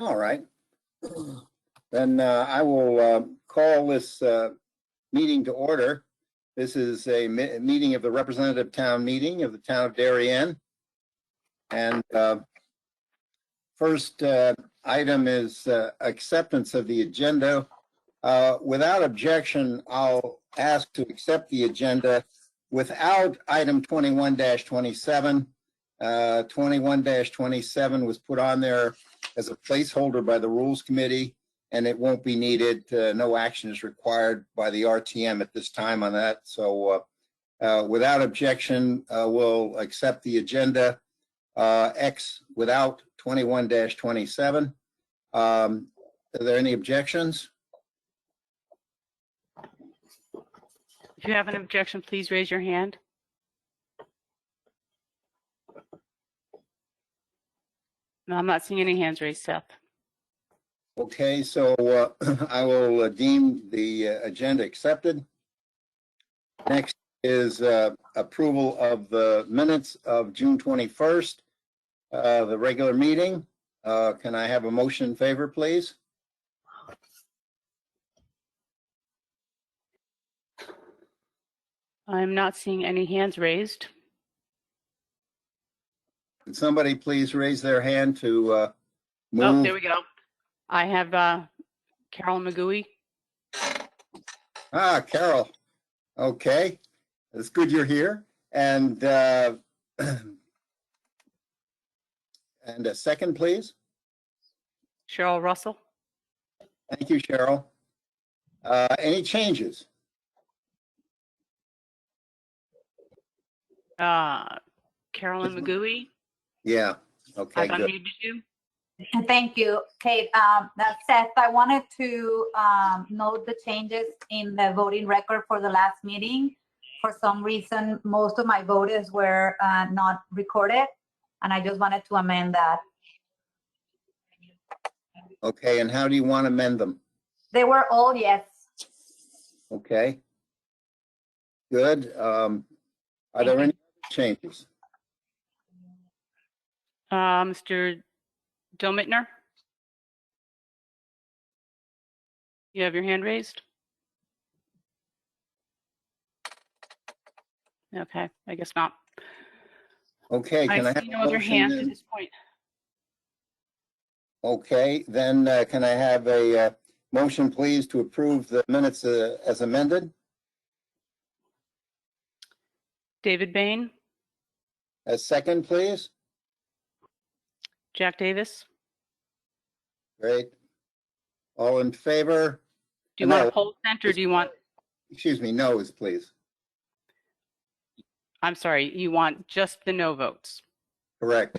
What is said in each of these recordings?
All right. Then I will call this meeting to order. This is a meeting of the representative town meeting of the town of Darien. And first item is acceptance of the agenda. Without objection, I'll ask to accept the agenda without item 21-27. 21-27 was put on there as a placeholder by the Rules Committee, and it won't be needed. No action is required by the RTM at this time on that. So without objection, we'll accept the agenda X without 21-27. Are there any objections? If you have an objection, please raise your hand. No, I'm not seeing any hands raised, Seth. Okay, so I will deem the agenda accepted. Next is approval of the minutes of June 21st, the regular meeting. Can I have a motion in favor, please? I'm not seeing any hands raised. Can somebody please raise their hand to move? Oh, there we go. I have Carol McGooey. Ah, Carol. Okay, it's good you're here. And a second, please. Cheryl Russell. Thank you, Cheryl. Any changes? Carolyn McGooey. Yeah. Okay. I've Good. unmuted you. Thank you, Kate. Seth, I wanted to note the changes in the voting record for the last meeting. For some reason, most of my votes were not recorded, and I just wanted to amend that. Okay, and how do you want to amend them? They were all yes. Okay. Good. Are there any changes? Mr. Domitner. You have your hand raised? Okay, I guess not. Okay, can I have see a no other motion hands then? at this point. Okay, then can I have a motion, please, to approve the minutes as amended? David Bain, A second, please. Jack Davis. Great. All in favor? Do you want a poll center or do you want? Excuse me, no's, please. I'm sorry, you want just the no votes. Correct.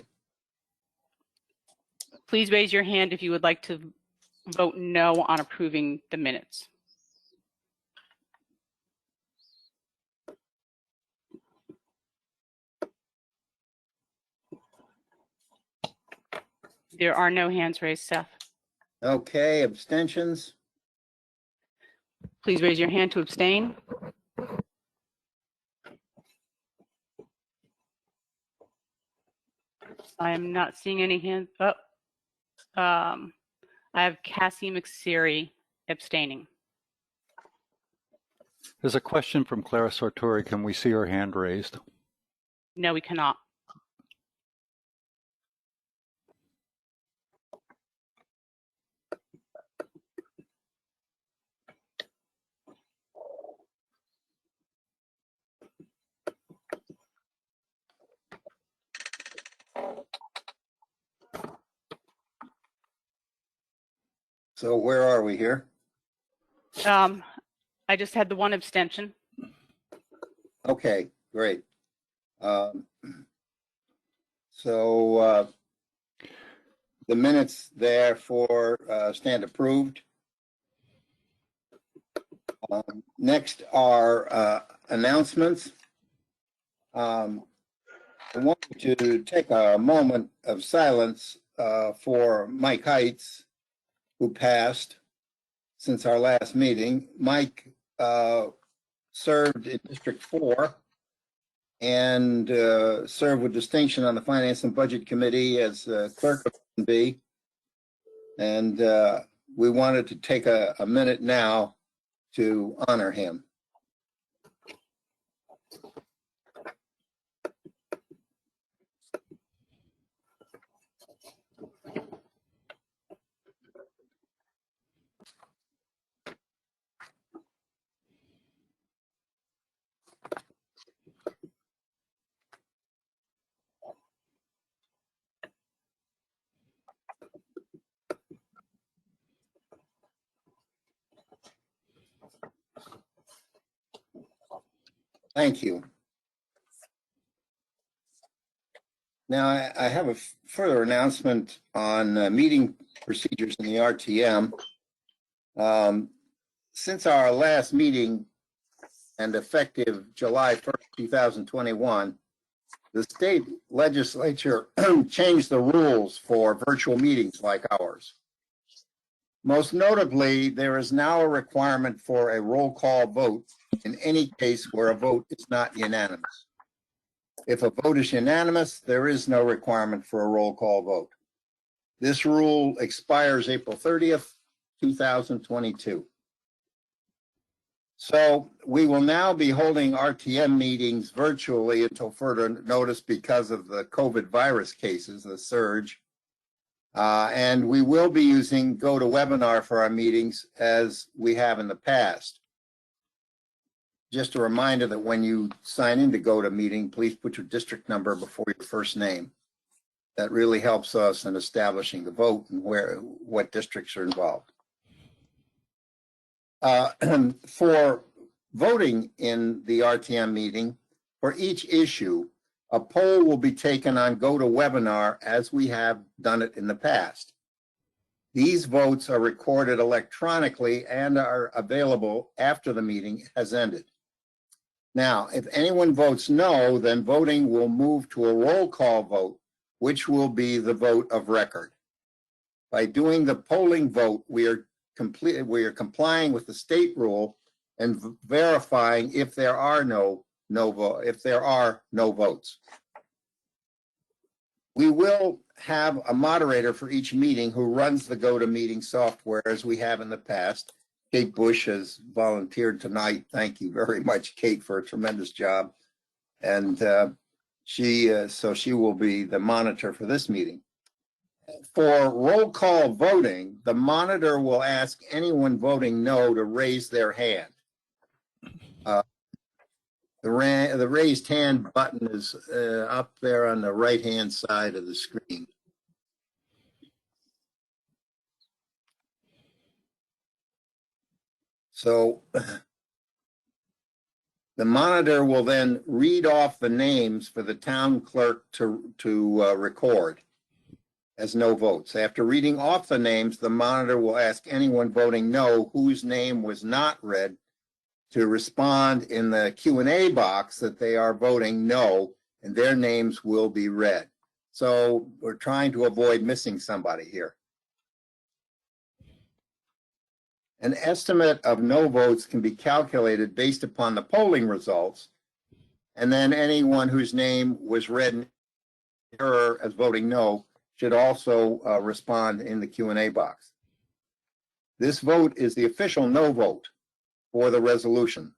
Please raise your hand if you would like to vote no on approving the minutes. There are no hands raised, Seth. Okay, abstentions? Please raise your hand to abstain. I am not seeing any hands. Oh, I have Cassie McSeary abstaining. There's a question from Clara Sartori. Can we see her hand raised? No, we cannot. So where are we here? I just had the one abstention. Okay, great. So the minutes therefore stand approved. Next are announcements. I want to take a moment of silence for Mike Heights, who passed since our last meeting. Mike served in District 4 and served with distinction on the Finance and Budget Committee as clerk of B. And we wanted to take a minute now to honor him. Thank you. Now, I have a further announcement on meeting procedures in the RTM. Since our last meeting and effective July 1st, 2021, the state legislature changed the rules for virtual meetings like ours. Most notably, there is now a requirement for a roll call vote in any case where a vote is not unanimous. If a vote is unanimous, there is no requirement for a roll call vote. This rule expires April 30th, 2022. So we will now be holding RTM meetings virtually until further notice because of the COVID virus cases, the surge. And we will be using GoToWebinar for our meetings as we have in the past. Just a reminder that when you sign in to GoToMeeting, please put your district number before your first name. That really helps us in establishing the vote and what districts are involved. For voting in the RTM meeting, for each issue, a poll will be taken on GoToWebinar as we have done it in the past. These votes are recorded electronically and are available after the meeting has ended. Now, if anyone votes no, then voting will move to a roll call vote, which will be the vote of record. By doing the polling vote, we are complying with the state rule and verifying if there are no votes. We will have a moderator for each meeting who runs the GoToMeeting software as we have in the past. Kate Bush has volunteered tonight. Thank you very much, Kate, for a tremendous job. And so she will be the monitor for this meeting. For roll call voting, the monitor will ask anyone voting no to raise their hand. The raised hand button is up there on the right-hand side of the screen. So the monitor will then read off the names for the town clerk to record as no votes. After reading off the names, the monitor will ask anyone voting no whose name was not read to respond in the Q&A box that they are voting no, and their names will be read. So we're trying to avoid missing somebody here. An estimate of no votes can be calculated based upon the polling results, and then anyone whose name was read in error as voting no should also respond in the Q&A box. This vote is the official no vote for the resolution.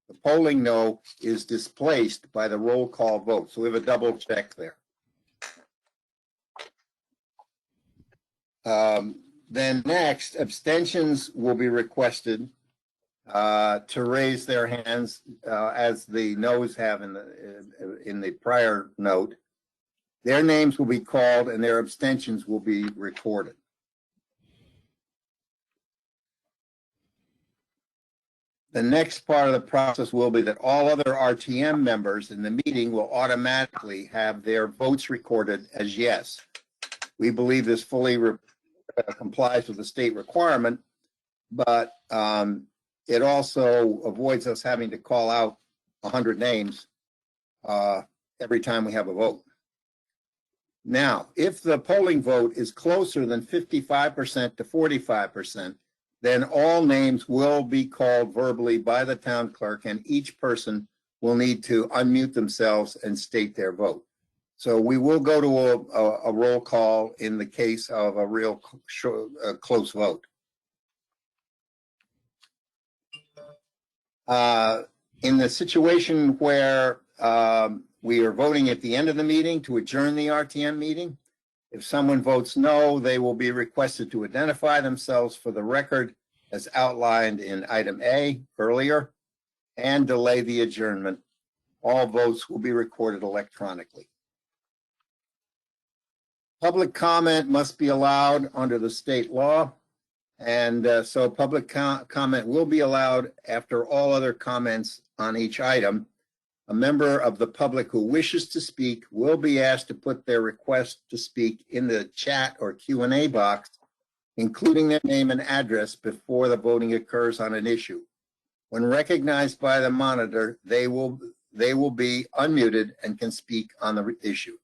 The polling no is displaced by the roll call vote, so we have a double check there. Then next, abstentions will be requested to raise their hands as the noes have in the prior note. Their names will be called and their abstentions will be recorded. The next part of the process will be that all other RTM members in the meeting will automatically have their votes recorded as yes. We believe this fully complies with the state requirement, but it also avoids us having to call out 100 names every time we have a vote. Now, if the polling vote is closer than 55% to 45%, then all names will be called verbally by the town clerk, and each person will need to unmute themselves and state their vote. So we will go to a roll call in the case of a real close vote. In the situation where we are voting at the end of the meeting to adjourn the RTM meeting, if someone votes no, they will be requested to identify themselves for the record as outlined in item A earlier and delay the adjournment. All votes will be recorded electronically. Public comment must be allowed under the state law. And so public comment will be allowed after all other comments on each item. A member of the public who wishes to speak will be asked to put their request to speak in the chat or Q&A box, including their name and address before the voting occurs on an issue. When recognized by the monitor, they will be unmuted and can speak on the issue.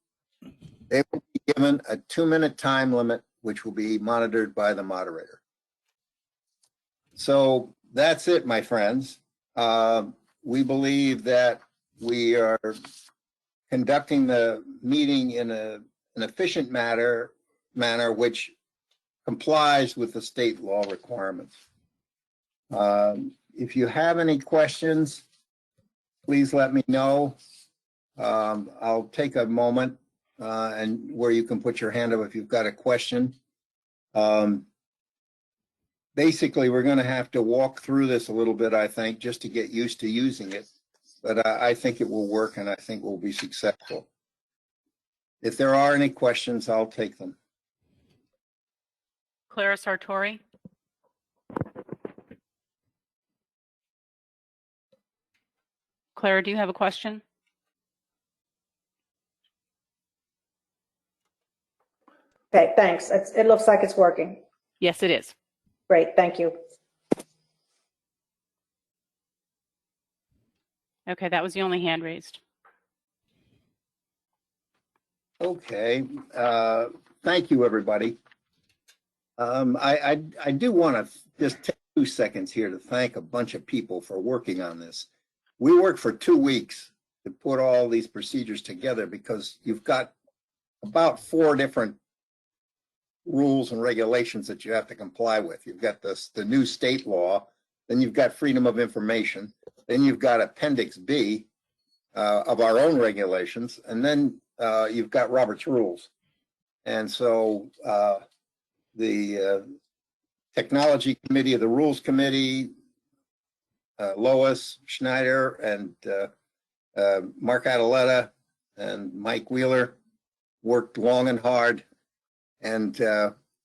They will be given a 2-minute time limit, which will be monitored by the moderator. So that's it, my friends. We believe that we are conducting the meeting in an efficient manner which complies with the state law requirements. If you have any questions, please let me know. I'll take a moment and where you can put your hand up if you've got a question. Basically, we're going to have to walk through this a little bit, I think, just to get used to using it. But I think it will work, and I think we'll be successful. If there are any questions, I'll take them. Clara Sartori. Clara, do you have a question? Okay, thanks. It looks like it's working. Yes, it is. Great, thank you. Okay, that was the only hand raised. Okay, thank you, everybody. I do want to just take 2 seconds here to thank a bunch of people for working on this. We worked for 2 weeks to put all these procedures together because you've got about 4 different rules and regulations that you have to comply with. You've got the new state law, then you've got freedom of information, then you've got Appendix B of our own regulations, and then you've got Robert's rules. And so the Technology Committee of the Rules Committee, Lois Schneider and Mark Adeletta and Mike Wheeler worked long and hard and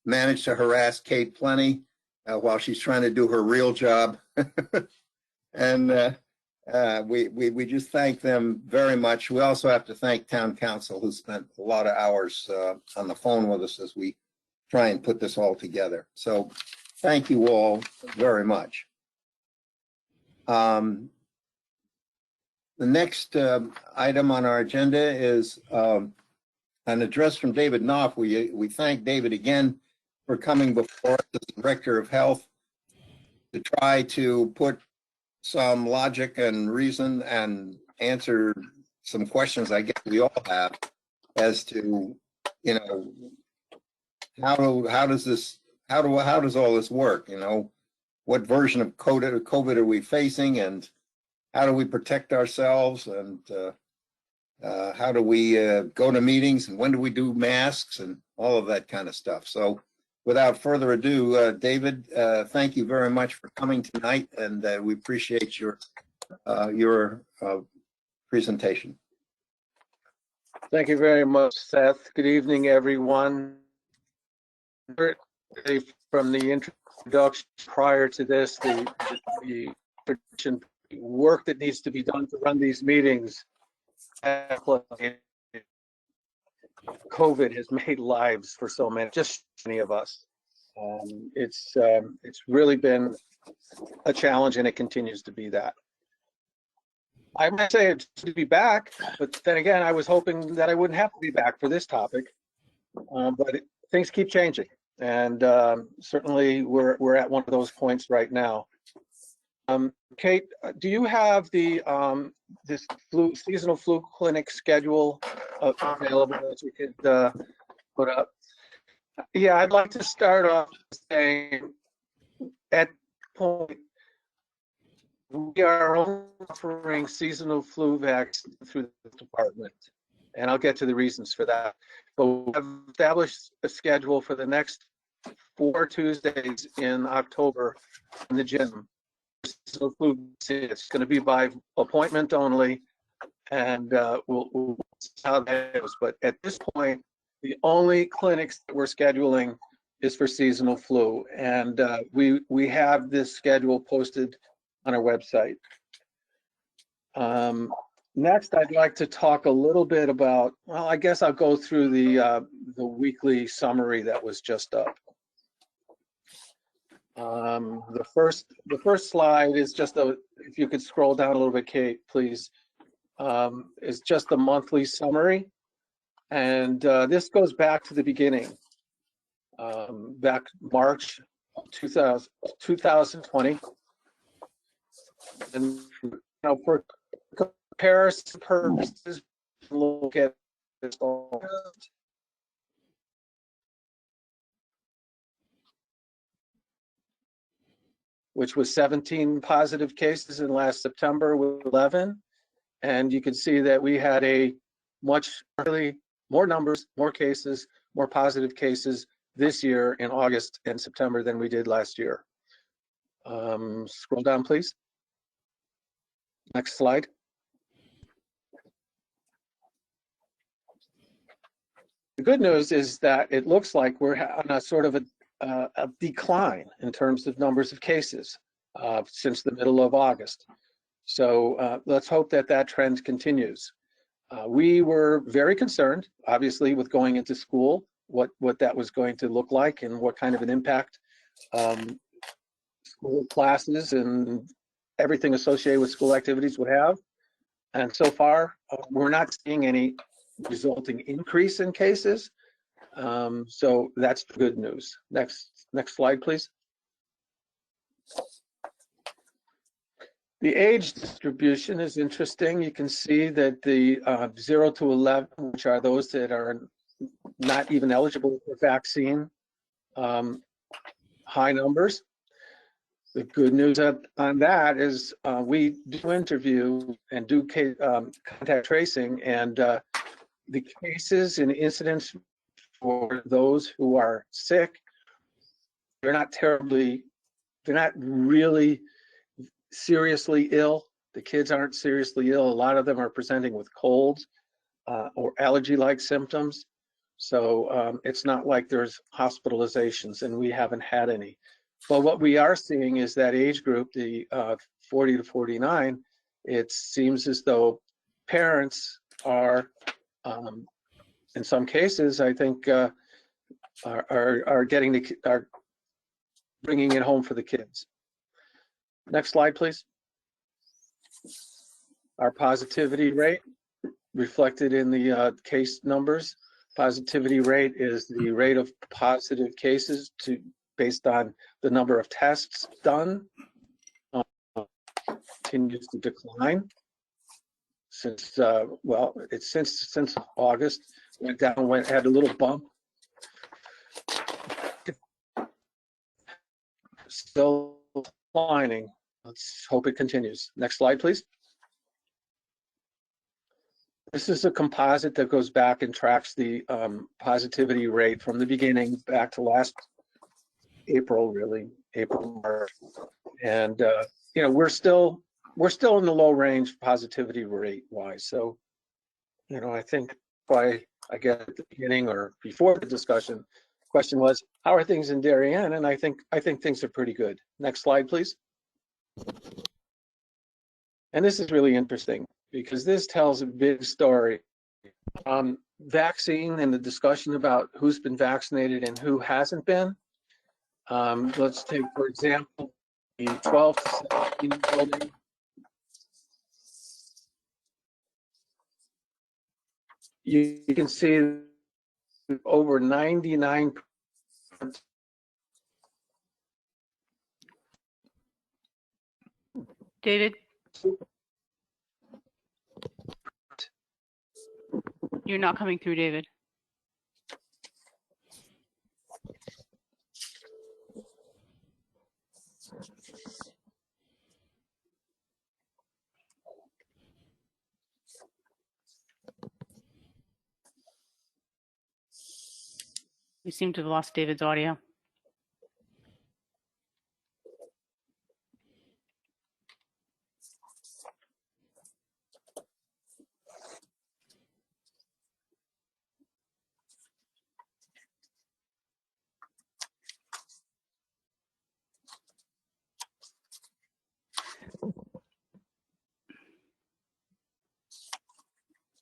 managed to harass Kate plenty while she's trying to do her real job. And we just thank them very much. We also have to thank Town Council, who spent a lot of hours on the phone with us as we try and put this all together. So thank you all very much. The next item on our agenda is an address from David Knopf. We thank David again for coming before us as Director of Health to try to put some logic and reason and answer some questions I guess we all have as to, you know, how does all this work? You know, what version of COVID are we facing, and how do we protect ourselves, and how do we go to meetings, and when do we do masks, and all of that kind of stuff. So without further ado, David, thank you very much for coming tonight, and we appreciate your presentation. Thank you very much, Seth. Good evening, everyone. From the introduction prior to this, the work that needs to be done to run these meetings, COVID has made lives for so many, just many of us. It's really been a challenge, and it continues to be that. I might say it's to be back, but then again, I was hoping that I wouldn't have to be back for this topic. But things keep changing, and certainly we're at one of those points right now. Kate, do you have the this seasonal flu clinic schedule available that you could put up? Yeah, I'd like to start off saying at point we are only offering seasonal flu vaccine through the department, and I'll get to the reasons for that. But we have established a schedule for the next 4 Tuesdays in October in the gym. Seasonal flu vaccine. It's going to be by appointment only, and we'll see how that goes. But at this point, the only clinics that we're scheduling is for seasonal flu, and we have this schedule posted on our website. Next, I'd like to talk a little bit about, well, I guess I'll go through the weekly summary that was just up. The first slide is just if you could scroll down a little bit, Kate, please, is just the monthly summary. And this goes back to the beginning, back March 2020. And for comparison purposes, look at this, which was 17 positive cases in last September with 11. And you can see that we had a really more numbers, more cases, more positive cases this year in August and September than we did last year. Scroll down, please. Next slide. The good news is that it looks like we're on a sort of a decline in terms of numbers of cases since the middle of August. So let's hope that that trend continues. We were very concerned, obviously, with going into school, what that was going to look like and what kind of an impact school classes and everything associated with school activities would have. And so far, we're not seeing any resulting increase in cases. So that's good news. Next slide, please. The age distribution is interesting. You can see that the 0 to 11, which are those that are not even eligible for vaccine, high numbers. The good news on that is we do interview and do contact tracing, and the cases and incidents for those who are sick, they're not really seriously ill. The kids aren't seriously ill. A lot of them are presenting with colds or allergy-like symptoms. So it's not like there's hospitalizations, and we haven't had any. But what we are seeing is that age group, the 40 to 49, it seems as though parents are, in some cases, I think, are bringing it home for the kids. Next slide, please. Our positivity rate reflected in the case numbers. Positivity rate is the rate of positive cases based on the number of tests done. Continues to decline since it's since August. Went down, had a little bump. Still declining. Let's hope it continues. Next slide, please. This is a composite that goes back and tracks the positivity rate from the beginning back to last April, really, April, March. And we're still in the low range positivity rate wise. So, I think I guess at the beginning or before the discussion, question was, how are things in Darien? And I think things are pretty good. Next slide, please. And this is really interesting because this tells a big story. Vaccine and the discussion about who's been vaccinated and who hasn't been. Let's take, for example, the 12 to 17-year-old. You can see over 99% David? You're not coming through, David. We seem to have lost David's audio.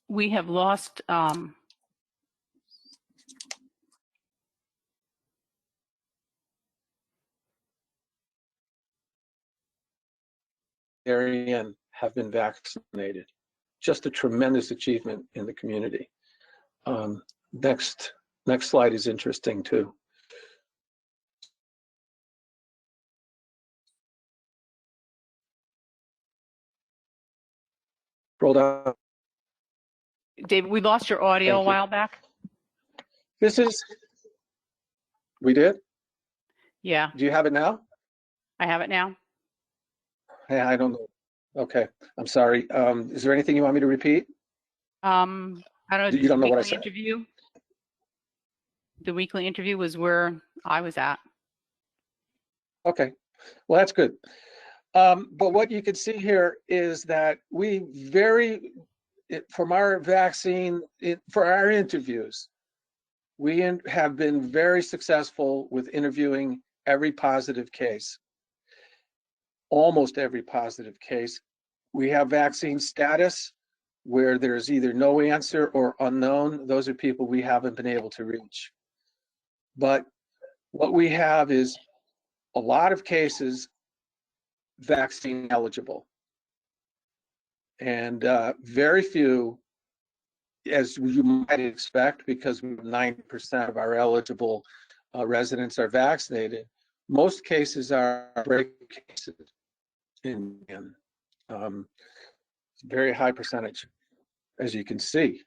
We have lost, Arian have been vaccinated. Just a tremendous achievement in the community. Next slide is interesting too. Roll down. David, we lost your audio Thank a you. while back. We did? Yeah, Do you have it now? I have it now. Hey, I don't know. Okay, I'm sorry. Is there anything you want me to repeat? I don't know. You don't know what I weekly said? interview. The weekly interview was where I was at. Okay, well, that's good. But what you can see here is that from our vaccine, for our interviews, we have been very successful with interviewing every positive case, almost every positive case. We have vaccine status where there's either no answer or unknown. Those are people we haven't been able to reach. But what we have is a lot of cases vaccine eligible, and very few, as you might expect, because 90% of our eligible residents are vaccinated. Most cases are break cases very high percentage, as you can see.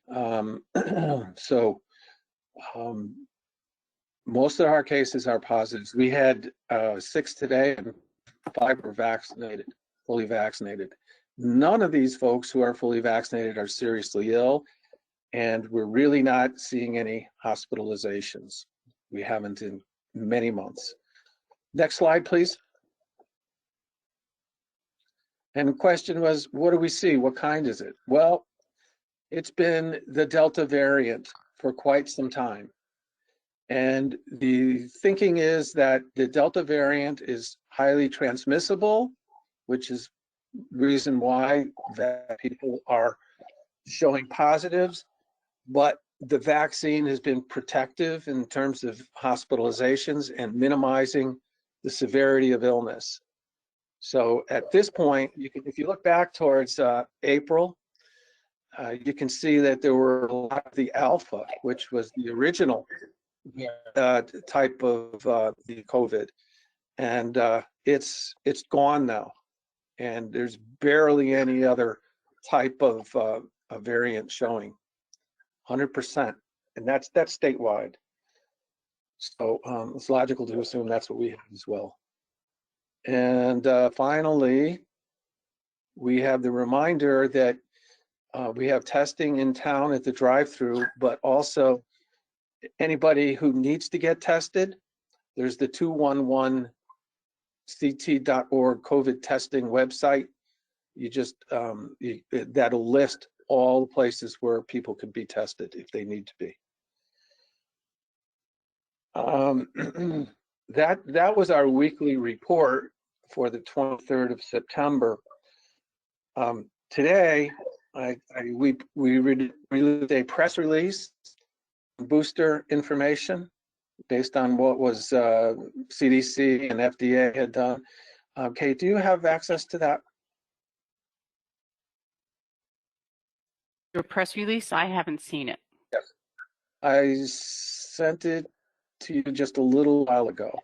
Most of our cases are positives. We had 6 today and 5 were vaccinated, fully vaccinated. None of these folks who are fully vaccinated are seriously ill, and we're really not seeing any hospitalizations. We haven't in many months. Next slide, please. And the question was, what do we see? What kind is it? Well, it's been the Delta variant for quite some time. And the thinking is that the Delta variant is highly transmissible, which is the reason why that people are showing positives, but the vaccine has been protective in terms of hospitalizations and minimizing the severity of illness. So at this point, if you look back towards April, you can see that there were a lot of the Alpha, which was the original type of the COVID, and it's gone now, and there's barely any other type of a variant showing. 100%, and that's statewide. So it's logical to assume that's what we have as well. And finally, we have the reminder that we have testing in town at the drive-through, but also anybody who needs to get tested, there's the 211ct.org COVID testing website. You just, that'll list all the places where people can be tested if they need to be. That was our weekly report for the 23rd of September. Today, we released a press release, booster information based on what was CDC and FDA had done. Kate, do you have access to that? Your press release, I haven't seen it. Yes. I sent it to you just a little while ago.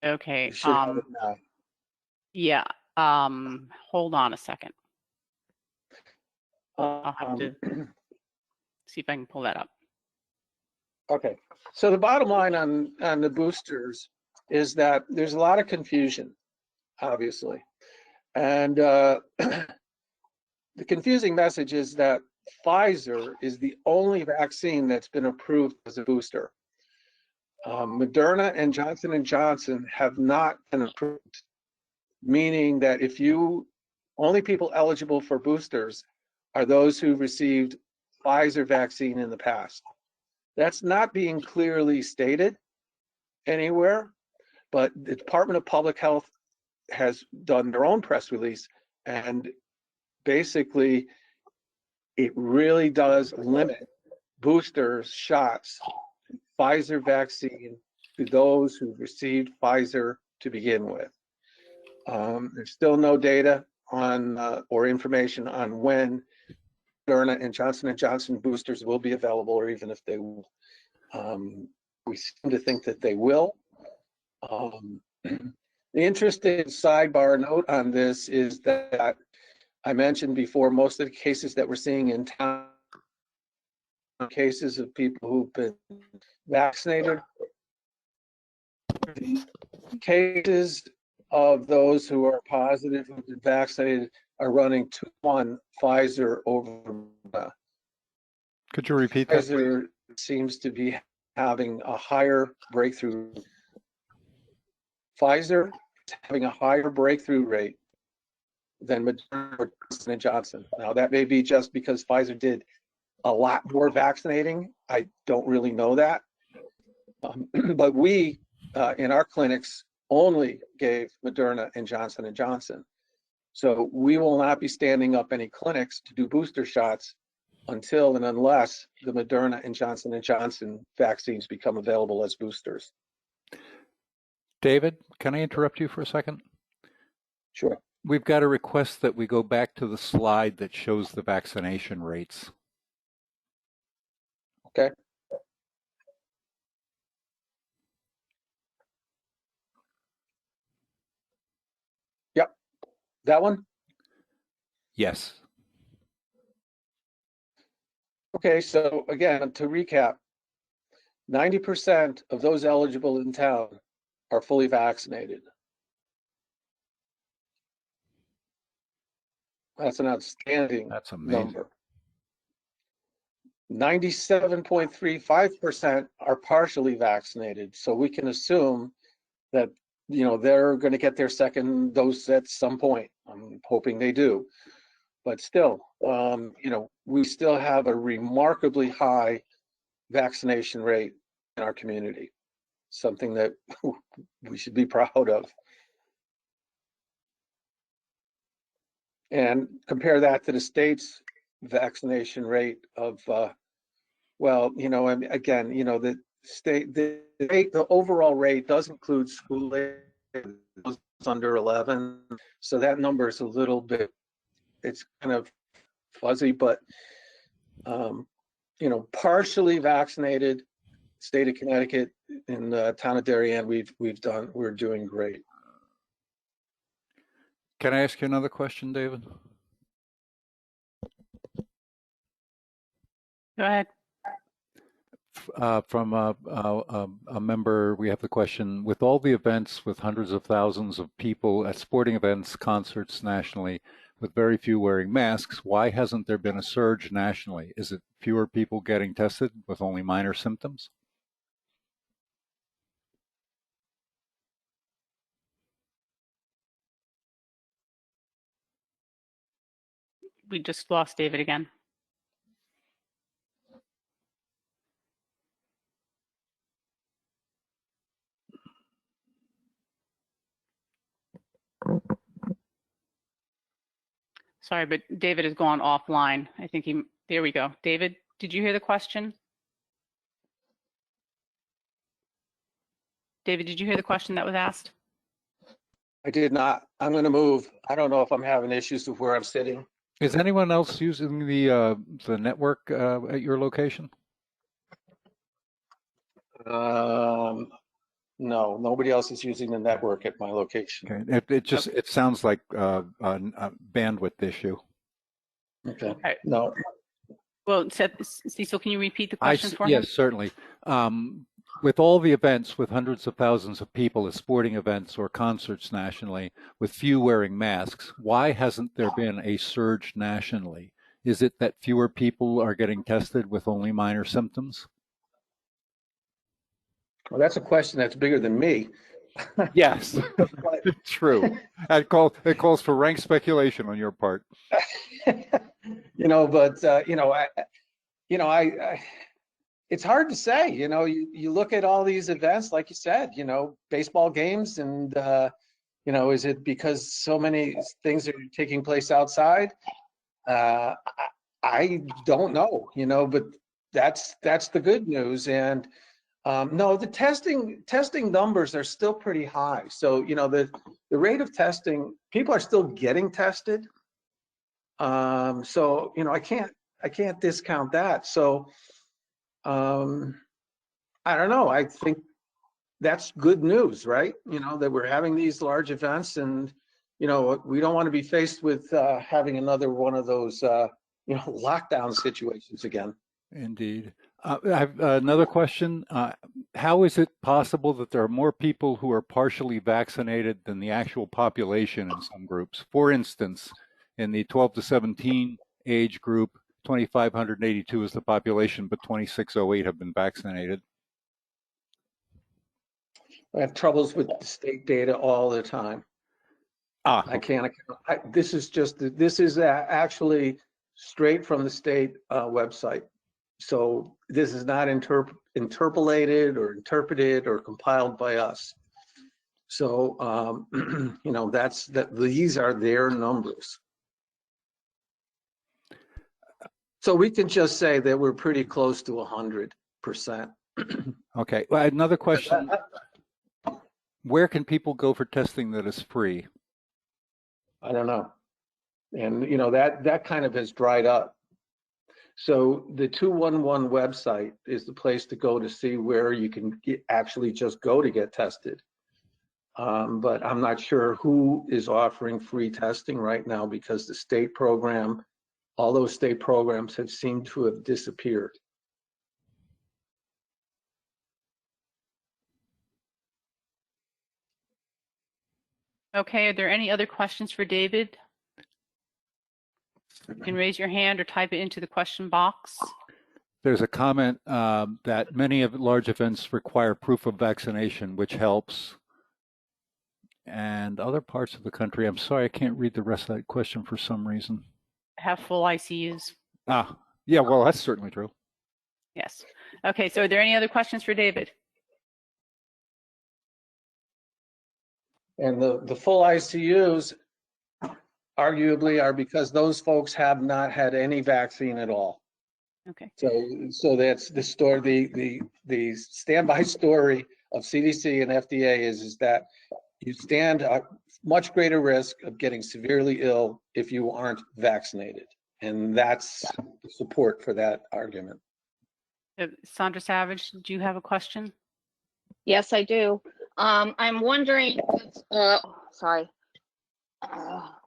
Okay. You should have it now. Yeah, Hold on a second. I'll have to see if I can pull that up. Okay, so the bottom line on the boosters is that there's a lot of confusion, obviously. And the confusing message is that Pfizer is the only vaccine that's been approved as a booster. Moderna and Johnson & Johnson have not been approved, meaning that only people eligible for boosters are those who received Pfizer vaccine in the past. That's not being clearly stated anywhere, but the Department of Public Health has done their own press release, and basically it really does limit booster shots, Pfizer vaccine, to those who received Pfizer to begin with. There's still no data on or information on when Moderna and Johnson & Johnson boosters will be available, or even if they will. We seem to think that they will. The interesting sidebar note on this is that I mentioned before, most of the cases that we're seeing in town, cases of people who've been vaccinated, cases of those who are positive who've been vaccinated are running 2-1 Pfizer over. Could you repeat that? Pfizer seems to be having a higher breakthrough. Pfizer is having a higher breakthrough rate than Moderna or Johnson & Johnson. Now, that may be just because Pfizer did a lot more vaccinating. I don't really know that. But we, in our clinics, only gave Moderna and Johnson & Johnson. So we will not be standing up any clinics to do booster shots until and unless the Moderna and Johnson & Johnson vaccines become available as boosters. David, can I interrupt you for a second? Sure. We've got a request that we go back to the slide that shows the vaccination rates. Okay. Yep. That one? Yes. Okay, so again, to recap, 90% of those eligible in town are fully vaccinated. That's an outstanding That's amazing. number. 97.35% are partially vaccinated. So we can assume that, they're going to get their second dose at some point. I'm hoping they do. But still, we still have a remarkably high vaccination rate in our community, something that we should be proud of. And compare that to the state's vaccination rate of, again, the state, the overall rate does include school age under 11. So that number is a little bit, it's kind of fuzzy, but, partially vaccinated, state of Connecticut, in the town of Darien, we're doing great. Can I ask you another question, David? Go ahead. From a member, we have the question, with all the events with hundreds of thousands of people at sporting events, concerts nationally, with very few wearing masks, why hasn't there been a surge nationally? Is it fewer people getting tested with only minor symptoms? We just lost David again. Sorry, but David has gone offline. I think there we go. David, did you hear the question? David, did you hear the question that was asked? I did not. I'm going to move. I don't know if I'm having issues with where I'm sitting. Is anyone else using the network at your location? No, nobody else is using the network at my location. Okay. It sounds like a bandwidth issue. Okay. right. No, Well, Cecil, can you repeat the question for him? Yes, certainly. With all the events with hundreds of thousands of people at sporting events or concerts nationally, with few wearing masks, why hasn't there been a surge nationally? Is it that fewer people are getting tested with only minor symptoms? well, that's a question that's bigger than me. Yes, true. It calls for rank speculation on your part. But it's hard to say. You look at all these events, like you said, baseball games, and is it because so many things are taking place outside? I don't know, but that's the good news. And no, the testing numbers are still pretty high. So the rate of testing, people are still getting tested. So I can't discount that. So I don't know. I think that's good news, right? That we're having these large events, and we don't want to be faced with having another one of those lockdown situations again. Indeed. I have another question. How is it possible that there are more people who are partially vaccinated than the actual population in some groups? For instance, in the 12 to 17 age group, 2,582 is the population, but 2,608 have been vaccinated. I have troubles with the state data all the time. This is actually straight from the state website. So this is not interpolated or interpreted or compiled by us. So, these are their numbers. So we can just say that we're pretty close to 100%. Okay. Well, another question. Where can people go for testing that is free? I don't know. And, that kind of has dried up. So the 211 website is the place to go to see where you can actually just go to get tested. But I'm not sure who is offering free testing right now, because the state program, all those state programs have seemed to have disappeared. Okay, are there any other questions for David? You can raise your hand or type it into the question box. There's a comment that many of large events require proof of vaccination, which helps. And other parts of the country, I'm sorry, I can't read the rest of that question for some reason. Have full ICUs. Yeah, well, that's certainly true. Yes. Okay, so are there any other questions for David? And the full ICUs arguably are because those folks have not had any vaccine at all. Okay. So that's the story. The standby story of CDC and FDA is that you stand a much greater risk of getting severely ill if you aren't vaccinated. And that's the support for that argument. Sandra Savage, do you have a question? Yes, I do. I'm wondering,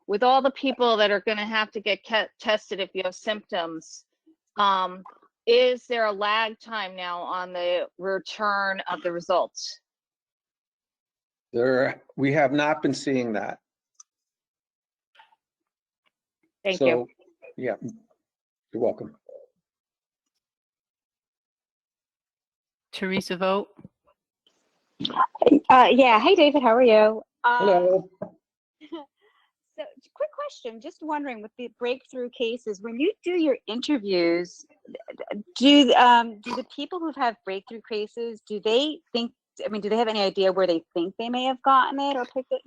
with all the people that are going to have to get tested if you have symptoms, is there a lag time now on the return of the results? We have not been seeing that. Thank you. Yeah, you're welcome. Teresa Vogt? Yeah. Hey, David, how are you? Hello. So, quick question. Just wondering, with the breakthrough cases, when you do your interviews, do the people who've had breakthrough cases, do they think? I mean, do they have any idea where they think they may have gotten it or picked it?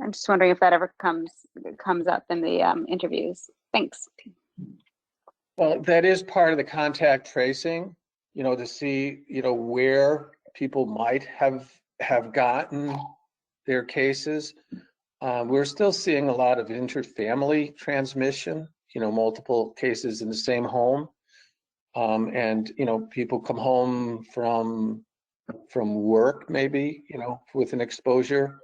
I'm just wondering if that ever comes up in the interviews. Thanks. Well, that is part of the contact tracing, to see, where people might have gotten their cases. We're still seeing a lot of interfamily transmission, multiple cases in the same home. And, people come home from from work, maybe, you know, with an exposure.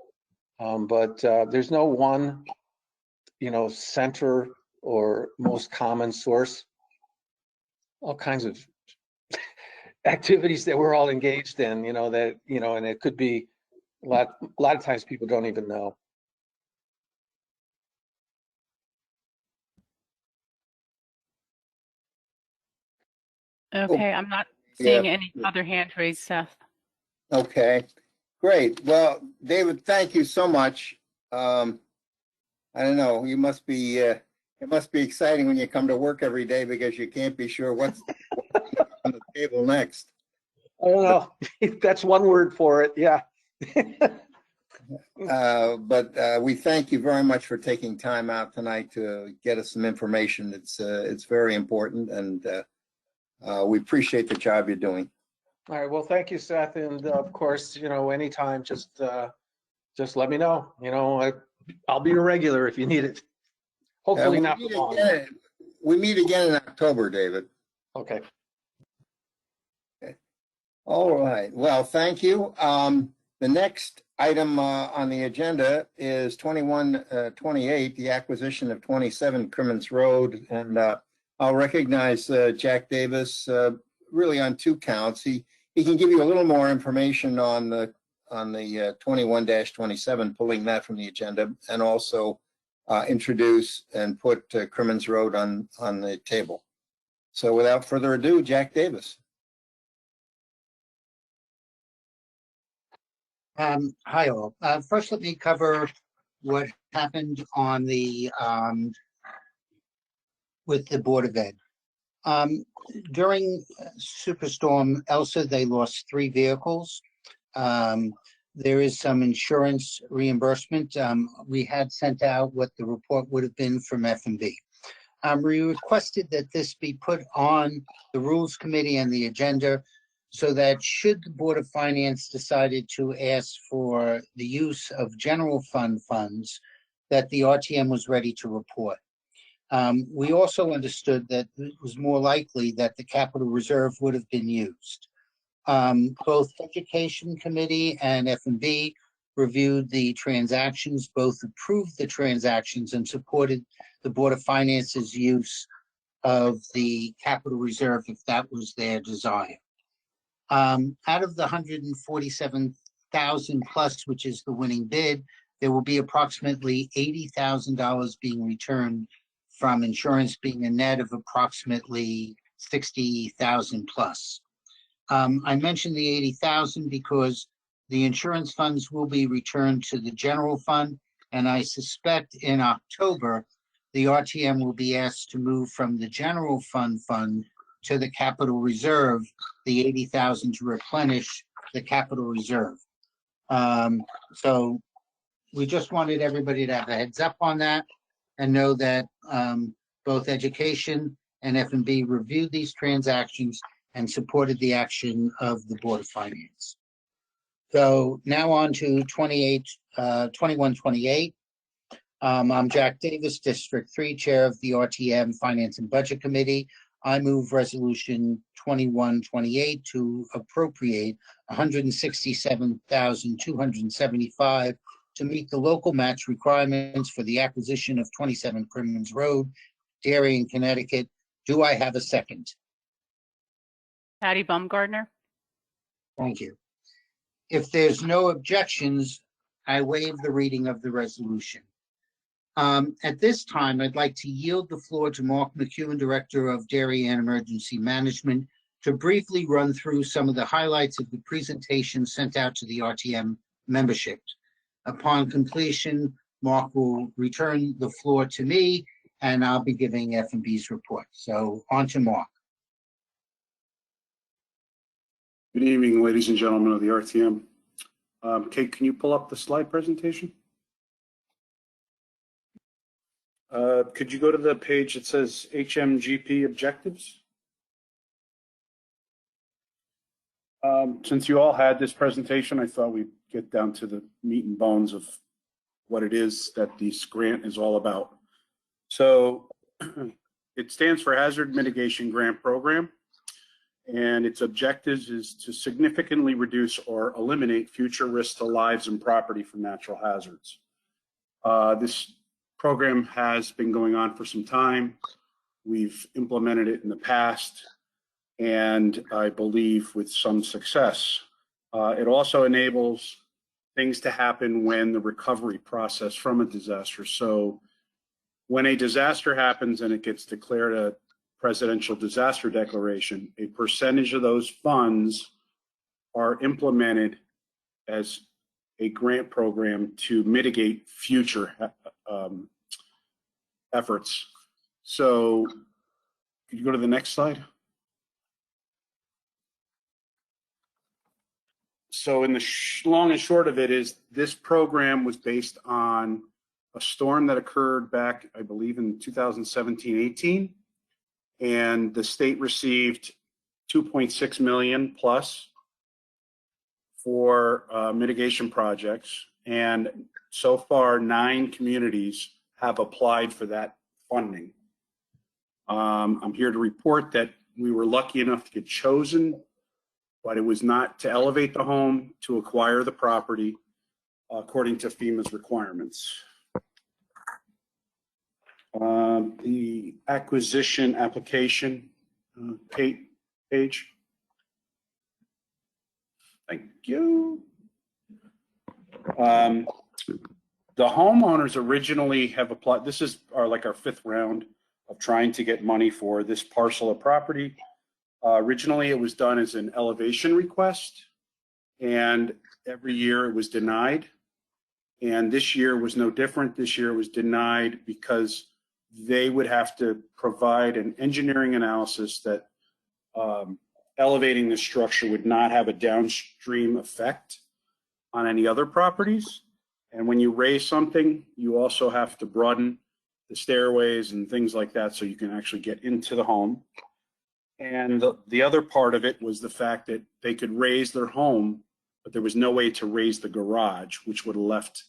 But there's no one, you know, center or most common source. All kinds of activities that we're all engaged in, you know, that, you know, and it could be a lot of times people don't even know. Okay, I'm not Yeah. seeing any other hand raised, Seth. Okay, great. Well, David, thank you so much. I don't know, you must be, it must be exciting when you come to work every day because you can't be sure what's on the table next. I don't know. That's one word for it. Yeah. But we thank you very much for taking time out tonight to get us some information. It's very important, and we appreciate the job you're doing. All right. Well, thank you, Seth. And of course, you know, anytime, just let me know. You know, I'll be a regular if you need it. Hopefully not for long. We meet again in October, David. Okay. All right. Well, thank you. The next item on the agenda is 2128, the acquisition of 27 Crimmins Road. And I'll recognize Jack Davis really on two counts. He can give you a little more information on the 21-27, pulling that from the agenda, and also introduce and put Crimmins Road on the table. So without further ado, Jack Davis. Hi all. First, let me cover what happened on the with the Board of Ed. During Superstorm Elsa, they lost 3 vehicles. There is some insurance reimbursement. We had sent out what the report would have been from F&B. We requested that this be put on the Rules Committee and the agenda, so that should the Board of Finance decided to ask for the use of general fund funds, that the RTM was ready to report. We also understood that it was more likely that the capital reserve would have been used. Both Education Committee and F&B reviewed the transactions, both approved the transactions and supported the Board of Finance's use of the capital reserve if that was their desire. Out of the 147,000 plus, which is the winning bid, there will be approximately $80,000 being returned from insurance, being a net of approximately 60,000 plus. I mentioned the 80,000 because the insurance funds will be returned to the general fund, and I suspect in October, the RTM will be asked to move from the general fund to the capital reserve, the 80,000 to replenish the capital reserve. So we just wanted everybody to have a heads up on that and know that both Education and F&B reviewed these transactions and supported the action of the Board of Finance. So now on to 2128. I'm Jack Davis, District 3 Chair of the RTM Finance and Budget Committee. I move Resolution 2128 to appropriate $167,275 to meet the local match requirements for the acquisition of 27 Crimmins Road, Darien, Connecticut. Do I have a second? Patty Baumgartner. Thank you. If there's no objections, I waive the reading of the resolution. At this time, I'd like to yield the floor to Mark McEwen, Director of Darien Emergency Management, to briefly run through some of the highlights of the presentation sent out to the RTM membership. Upon completion, Mark will return the floor to me, and I'll be giving F&B's report. So on to Mark. Good evening, ladies and gentlemen of the RTM. Kate, can you pull up the slide presentation? Could you go to the page that says HMGP objectives? Since you all had this presentation, I thought we'd get down to the meat and bones of what it is that this grant is all about. So it stands for Hazard Mitigation Grant Program. and its objectives is to significantly reduce or eliminate future risks to lives and property from natural hazards. This program has been going on for some time. We've implemented it in the past, and I believe with some success. It also enables things to happen when the recovery process from a disaster. So when a disaster happens and it gets declared a presidential disaster declaration, a percentage of those funds are implemented as a grant program to mitigate future efforts. So could you go to the next slide? So in the long and short of it is this program was based on a storm that occurred back, I believe, in 2017-18, and the state received 2.6 million plus for mitigation projects, and so far 9 communities have applied for that funding. I'm here to report that we were lucky enough to get chosen, but it was not to elevate the home, to acquire the property according to FEMA's requirements. The acquisition application page. Thank you. The homeowners originally have applied. This is our 5th round of trying to get money for this parcel of property. Originally, it was done as an elevation request, and every year it was denied. And this year was no different. This year it was denied because they would have to provide an engineering analysis that elevating the structure would not have a downstream effect on any other properties. And when you raise something, you also have to broaden the stairways and things like that so you can actually get into the home. And the other part of it was the fact that they could raise their home, but there was no way to raise the garage, which would have left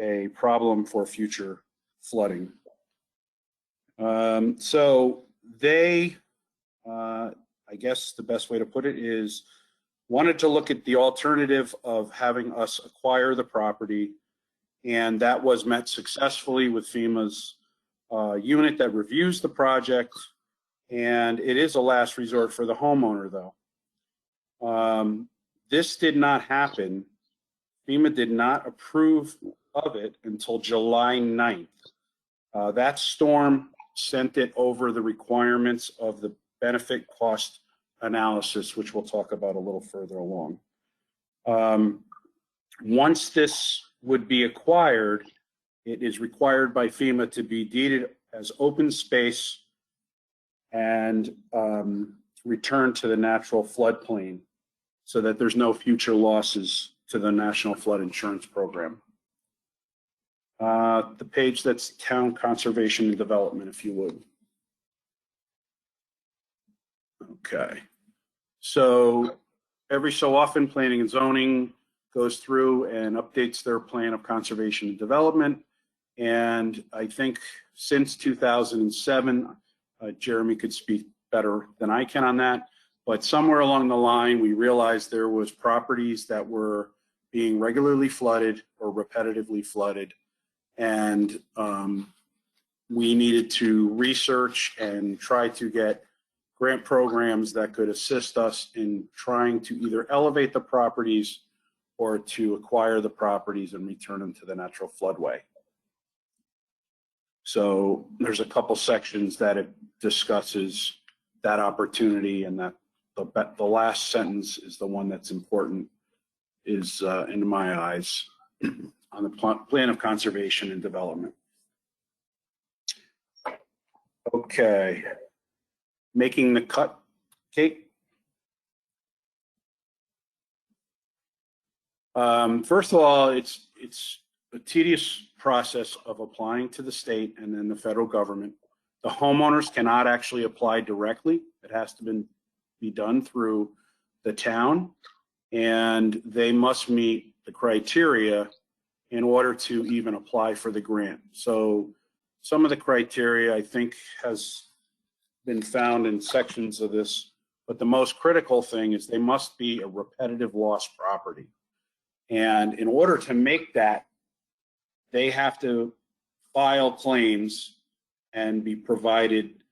a problem for future flooding. So they, I guess the best way to put it is, wanted to look at the alternative of having us acquire the property, and that was met successfully with FEMA's unit that reviews the project. And it is a last resort for the homeowner, though. This did not happen. FEMA did not approve of it until July 9th. That storm sent it over the requirements of the benefit cost analysis, which we'll talk about a little further along. Once this would be acquired, it is required by FEMA to be deeded as open space and return to the natural floodplain so that there's no future losses to the National Flood Insurance Program. The page that's Town Conservation and Development, if you would. Okay. So every so often, Planning and Zoning goes through and updates their plan of conservation and development. And I think since 2007, Jeremy could speak better than I can on that, but somewhere along the line, we realized there was properties that were being regularly flooded or repetitively flooded. And we needed to research and try to get grant programs that could assist us in trying to either elevate the properties or to acquire the properties and return them to the natural floodway. So there's a couple sections that it discusses that opportunity, and that the last sentence is the one that's important, is in my eyes, on the plan of conservation and development. Okay, making the cut, Kate. First of all, it's a tedious process of applying to the state and then the federal government. The homeowners cannot actually apply directly. It has to be done through the town, and they must meet the criteria in order to even apply for the grant. So some of the criteria, I think, has been found in sections of this, But the most critical thing is they must be a repetitive loss property. And in order to make that, they have to file claims and be provided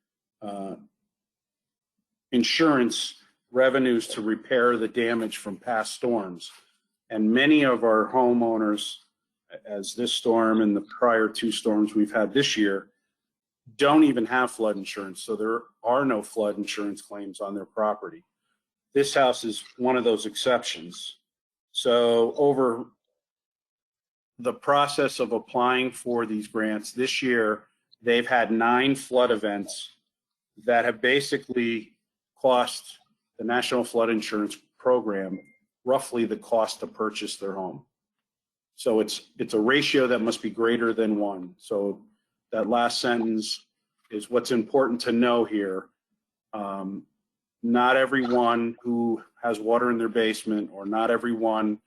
insurance revenues to repair the damage from past storms. And many of our homeowners, as this storm and the prior 2 storms we've had this year, don't even have flood insurance. So there are no flood insurance claims on their property. This house is one of those exceptions. So over the process of applying for these grants this year, they've had 9 flood events that have basically cost the National Flood Insurance Program roughly the cost to purchase their home. So it's a ratio that must be greater than 1. So that last sentence is what's important to know here. Not everyone who has water in their basement, or not everyone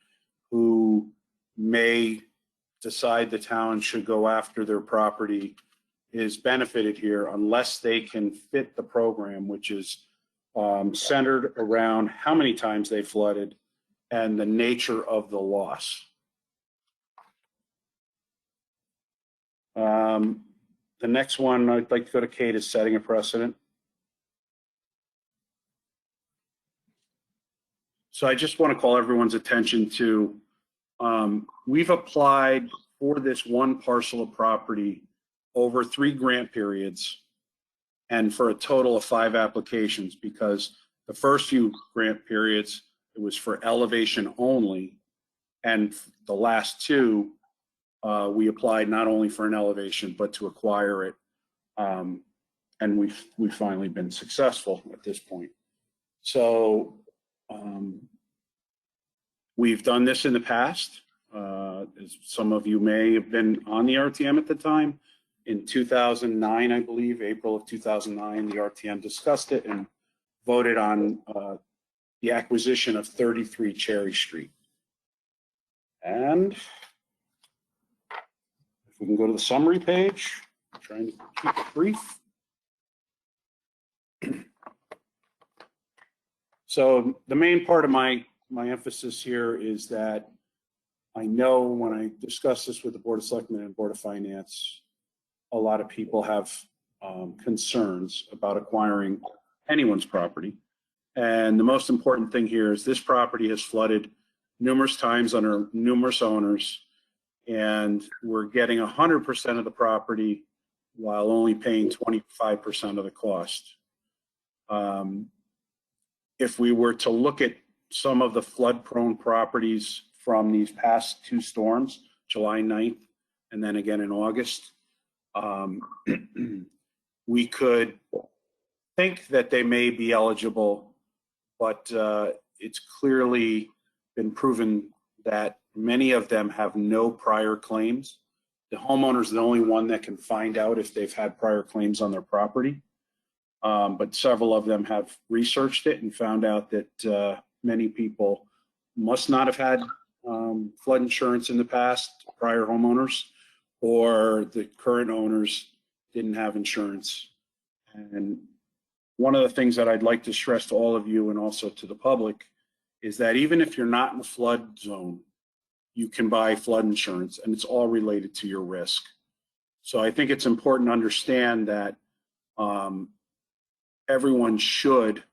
who may decide the town should go after their property, is benefited here unless they can fit the program, which is centered around how many times they flooded and the nature of the loss. The next one I'd like to go to Kate is setting a precedent. So I just want to call everyone's attention to, we've applied for this one parcel of property over 3 grant periods and for a total of 5 applications, because the first few grant periods, it was for elevation only. And the last 2, we applied not only for an elevation, but to acquire it. And we've finally been successful at this point. So we've done this in the past. As some of you may have been on the RTM at the time. In 2009, I believe, April of 2009, the RTM discussed it and voted on the acquisition of 33 Cherry Street. And if we can go to the summary page, I'm trying to keep it brief. So the main part of my emphasis here is that I know when I discuss this with the Board of Selectmen and Board of Finance, a lot of people have concerns about acquiring anyone's property. And the most important thing here is this property has flooded numerous times under numerous owners, and we're getting 100% of the property while only paying 25% of the cost. If we were to look at some of the flood-prone properties from these past 2 storms, July 9th and then again in August, we could think that they may be eligible, but it's clearly been proven that many of them have no prior claims. The homeowner is the only one that can find out if they've had prior claims on their property. But several of them have researched it and found out that many people must not have had flood insurance in the past, prior homeowners, or the current owners didn't have insurance. And one of the things that I'd like to stress to all of you and also to the public is that even if you're not in a flood zone, you can buy flood insurance, and it's all related to your risk. So I think it's important to understand that everyone should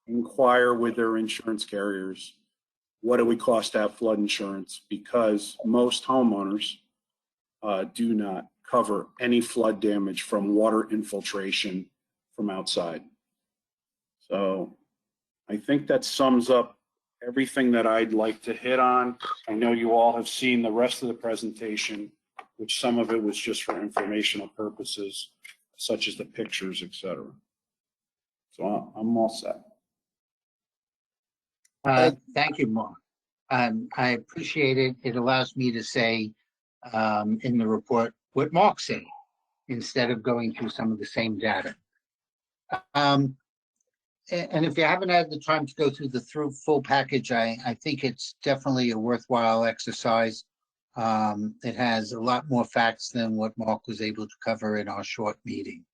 inquire with their insurance carriers, what do we cost to have flood insurance? Because most homeowners do not cover any flood damage from water infiltration from outside. So I think that sums up everything that I'd like to hit on. I know you all have seen the rest of the presentation, which some of it was just for informational purposes, such as the pictures, etc. So I'm all set. Thank you, Mark. I appreciate it. It allows me to say in the report what Mark said instead of going through some of the same data. And if you haven't had the time to go through the full package, I think it's definitely a worthwhile exercise. It has a lot more facts than what Mark was able to cover in our short meeting.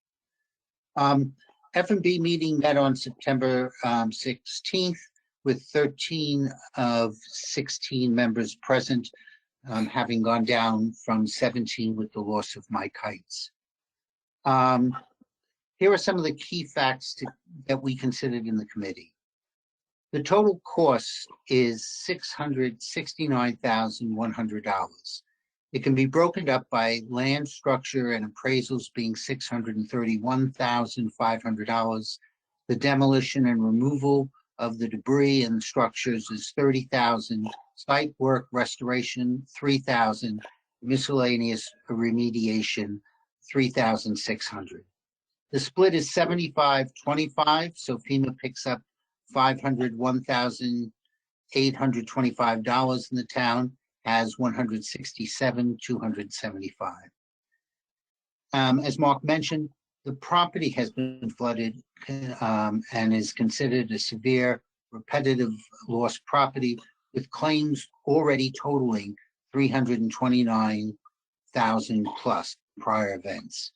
F&B meeting met on September 16th with 13 of 16 members present, having gone down from 17 with the loss of Mike Heights. Here are some of the key facts that we considered in the committee. The total cost is $669,100. It can be broken up by land, structure, and appraisals being $631,500. The demolition and removal of the debris and structures is $30,000. Site work restoration, $3,000. Miscellaneous remediation, $3,600. The split is 75-25, so FEMA picks up $501,825, and the town has $167,275. As Mark mentioned, the property has been flooded and is considered a severe repetitive loss property with claims already totaling $329,000 plus prior events.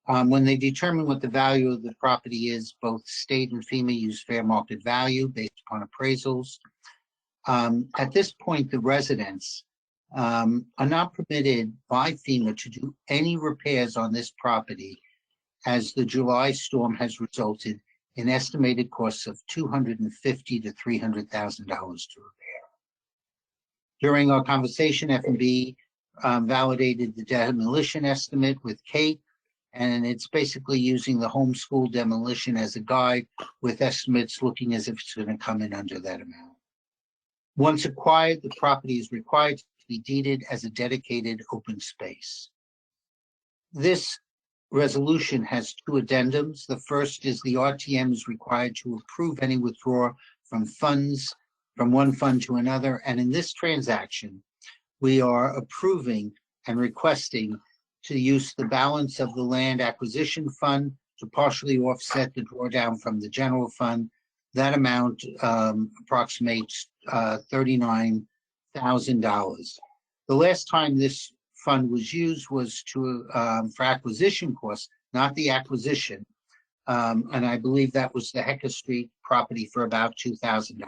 When they determine what the value of the property is, both state and FEMA use fair market value based upon appraisals. At this point, the residents are not permitted by FEMA to do any repairs on this property, as the July storm has resulted in estimated costs of $250,000 to $300,000 to repair. During our conversation, F&B validated the demolition estimate with Kate, and it's basically using the homeschool demolition as a guide, with estimates looking as if it's going to come in under that amount. Once acquired, the property is required to be deeded as a dedicated open space. This resolution has two addendums. The first is the RTM is required to approve any withdrawal from funds from one fund to another. And in this transaction, we are approving and requesting to use the balance of the land acquisition fund to partially offset the drawdown from the general fund. That amount approximates $39,000. The last time this fund was used was to for acquisition costs, not the acquisition. And I believe that was the Hecker Street property for about $2,000.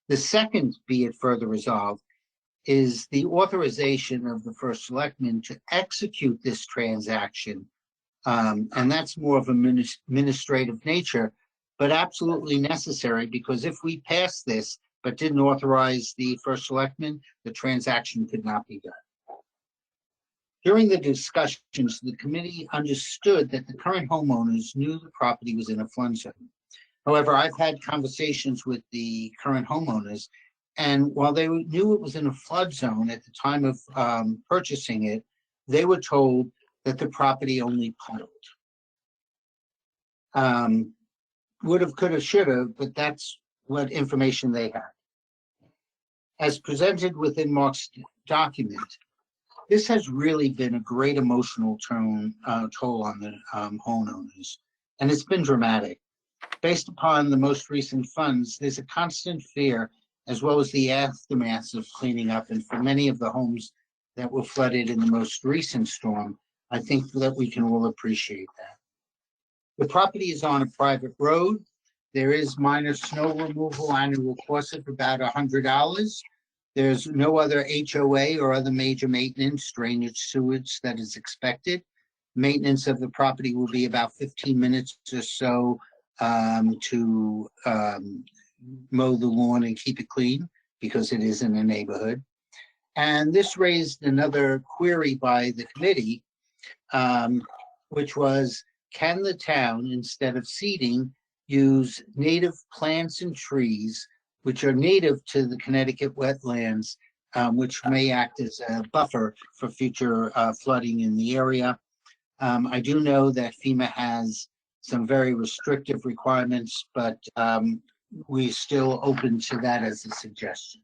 The second, be it further resolved, is the authorization of the first selectman to execute this transaction. And that's more of an administrative nature, but absolutely necessary, because if we pass this but didn't authorize the first selectman, the transaction could not be done. During the discussions, the committee understood that the current homeowners knew the property was in a flood zone. However, I've had conversations with the current homeowners, and while they knew it was in a flood zone at the time of purchasing it, they were told that the property only puddled. Would have, could have, should have, but that's what information they had. As presented within Mark's document, this has really been a great emotional toll on the homeowners, and it's been dramatic. Based upon the most recent funds, there's a constant fear, as well as the aftermath of cleaning up. And for many of the homes that were flooded in the most recent storm, I think that we can all appreciate that. The property is on a private road. There is minor snow removal annual cost of about $100. There's no other HOA or other major maintenance, drainage, sewage that is expected. Maintenance of the property will be about 15 minutes or so to mow the lawn and keep it clean, because it is in a neighborhood. And this raised another query by the committee, which was, can the town, instead of seeding, use native plants and trees which are native to the Connecticut wetlands, which may act as a buffer for future flooding in the area? I do know that FEMA has some very restrictive requirements, but we're still open to that as a suggestion.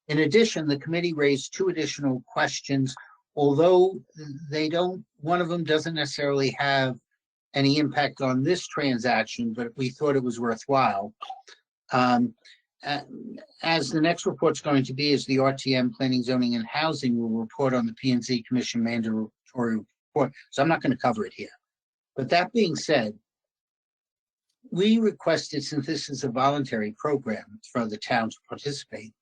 In addition, the committee raised two additional questions, although they don't, one of them doesn't necessarily have any impact on this transaction, but we thought it was worthwhile. As the next report's going to be, is the RTM Planning, Zoning, and Housing will report on the P&Z Commission mandatory report. So I'm not going to cover it here. But that being said, We requested, since this is a voluntary program for the town to participate,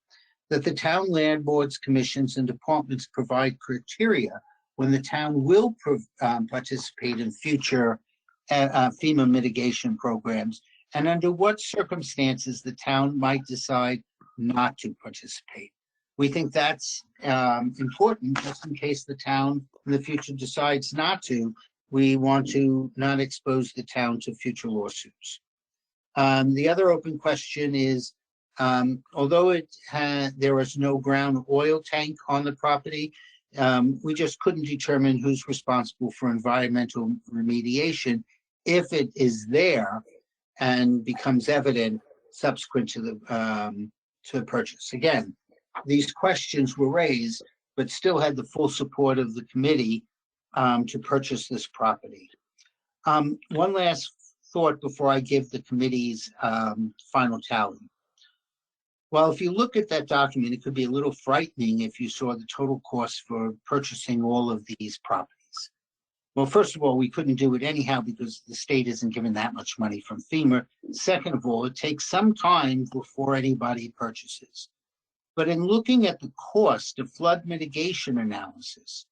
that the town land boards, commissions, and departments provide criteria when the town will participate in future FEMA mitigation programs, and under what circumstances the town might decide not to participate. We think that's important, just in case the town in the future decides not to. We want to not expose the town to future lawsuits. The other open question is, although there was no ground oil tank on the property, we just couldn't determine who's responsible for environmental remediation if it is there and becomes evident subsequent to the purchase. Again, these questions were raised, but still had the full support of the committee to purchase this property. One last thought before I give the committee's final tally. Well, if you look at that document, it could be a little frightening if you saw the total cost for purchasing all of these properties. Well, first of all, we couldn't do it anyhow because the state isn't given that much money from FEMA. Second of all, it takes some time before anybody purchases. But in looking at the cost of flood mitigation analysis,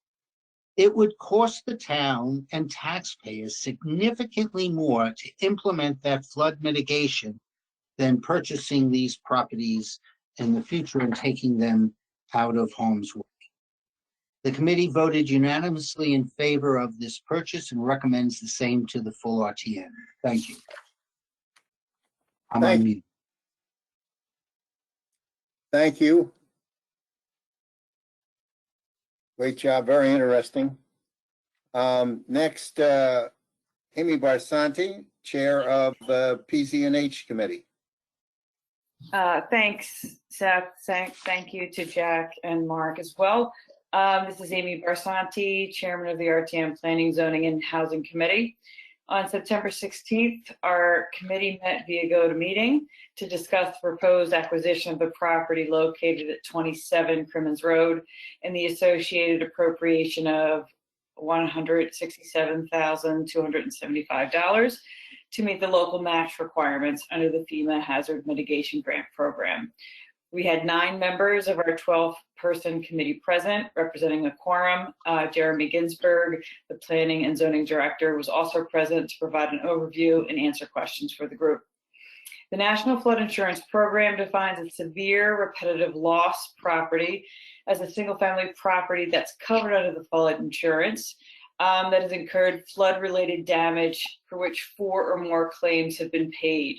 it would cost the town and taxpayers significantly more to implement that flood mitigation than purchasing these properties in the future and taking them out of harm's way. The committee voted unanimously in favor of this purchase and recommends the same to the full RTM. Thank you. I'm on mute. Thank you. Great job, very interesting. Next, Amy Barsanti, Chair of the PZ&H Committee. Thanks, Seth. Thank you to Jack and Mark as well. This is Amy Barsanti, Chairman of the RTM Planning, Zoning, and Housing Committee. On September 16th, our committee met via GoToMeeting to discuss the proposed acquisition of the property located at 27 Crimmins Road and the associated appropriation of $167,275 to meet the local match requirements under the FEMA Hazard Mitigation Grant Program. We had 9 members of our 12-person committee present, representing a quorum. Jeremy Ginsburg, the Planning and Zoning Director, was also present to provide an overview and answer questions for the group. The National Flood Insurance Program defines a severe repetitive loss property as a single-family property that's covered under the flood insurance that has incurred flood-related damage for which 4 or more claims have been paid.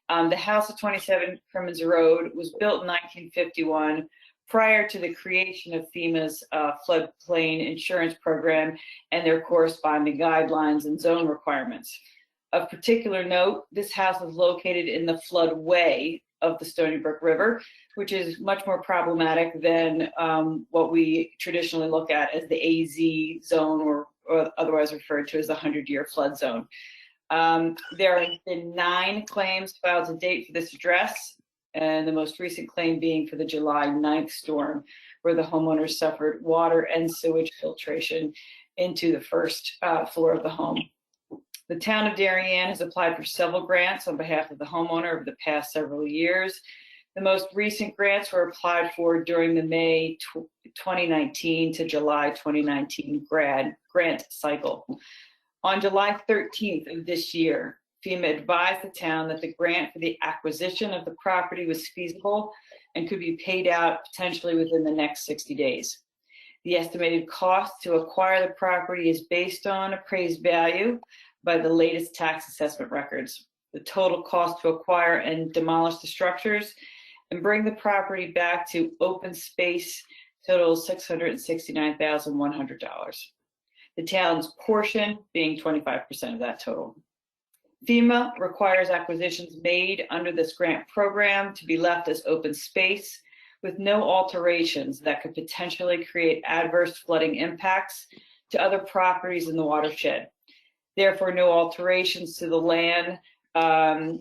The house at 27 Crimmins Road was built in 1951 prior to the creation of FEMA's floodplain insurance program and their corresponding guidelines and zone requirements. Of particular note, this house is located in the floodway of the Stony Brook River, which is much more problematic than what we traditionally look at as the AZ zone, or otherwise referred to as the 100-year flood zone. There have been 9 claims filed to date for this address, and the most recent claim being for the July 9th storm, where the homeowners suffered water and sewage filtration into the first floor of the home. The town of Darien has applied for several grants on behalf of the homeowner over the past several years. The most recent grants were applied for during the May 2019 to July 2019 grant cycle. On July 13th of this year, FEMA advised the town that the grant for the acquisition of the property was feasible and could be paid out potentially within the next 60 days. The estimated cost to acquire the property is based on appraised value by the latest tax assessment records. The total cost to acquire and demolish the structures and bring the property back to open space totals $669,100. The town's portion being 25% of that total. FEMA requires acquisitions made under this grant program to be left as open space with no alterations that could potentially create adverse flooding impacts to other properties in the watershed. Therefore, no alterations to the land are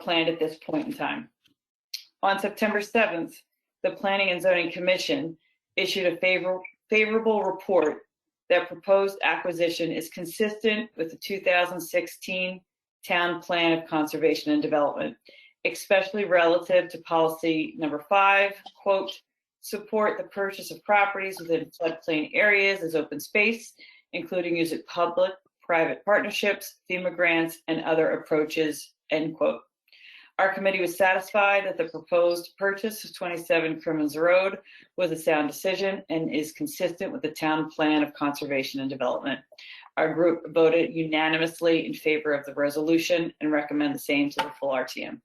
planned at this point in time. On September 7th, the Planning and Zoning Commission issued a favorable report that proposed acquisition is consistent with the 2016 Town Plan of Conservation and Development, especially relative to policy number 5, quote, support the purchase of properties within floodplain areas as open space, including use of public-private partnerships, FEMA grants, and other approaches, end quote. Our committee was satisfied that the proposed purchase of 27 Crimmins Road was a sound decision and is consistent with the Town Plan of Conservation and Development. Our group voted unanimously in favor of the resolution and recommend the same to the full RTM.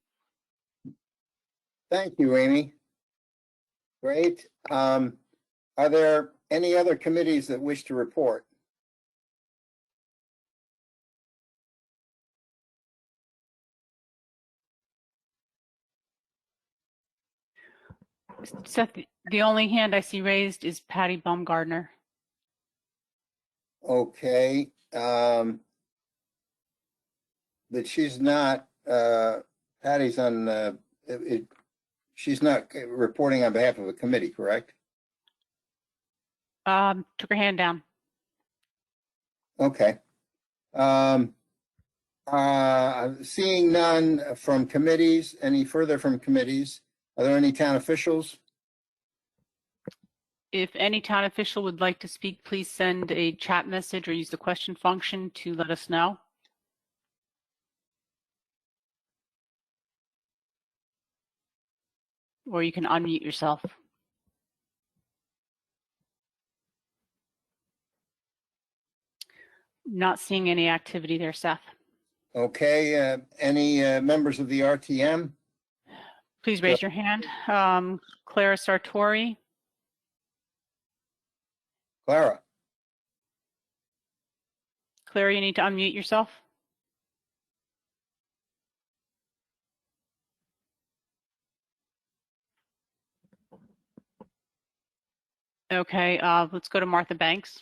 Thank you, Amy. Great. Are there any other committees that wish to report? Seth, the only hand I see raised is Patty Baumgardner. Okay. But she's not, Patty's on, she's not reporting on behalf of a committee, correct? Took her hand down. Okay. Seeing none from committees, any further from committees? Are there any town officials? If any town official would like to speak, please send a chat message or use the question function to let us know. Or you can unmute yourself. Not seeing any activity there, Seth. Okay, any members of the RTM? Please raise your hand. Clara Sartori. Clara? Clara, you need to unmute yourself. Okay, let's go to Martha Banks.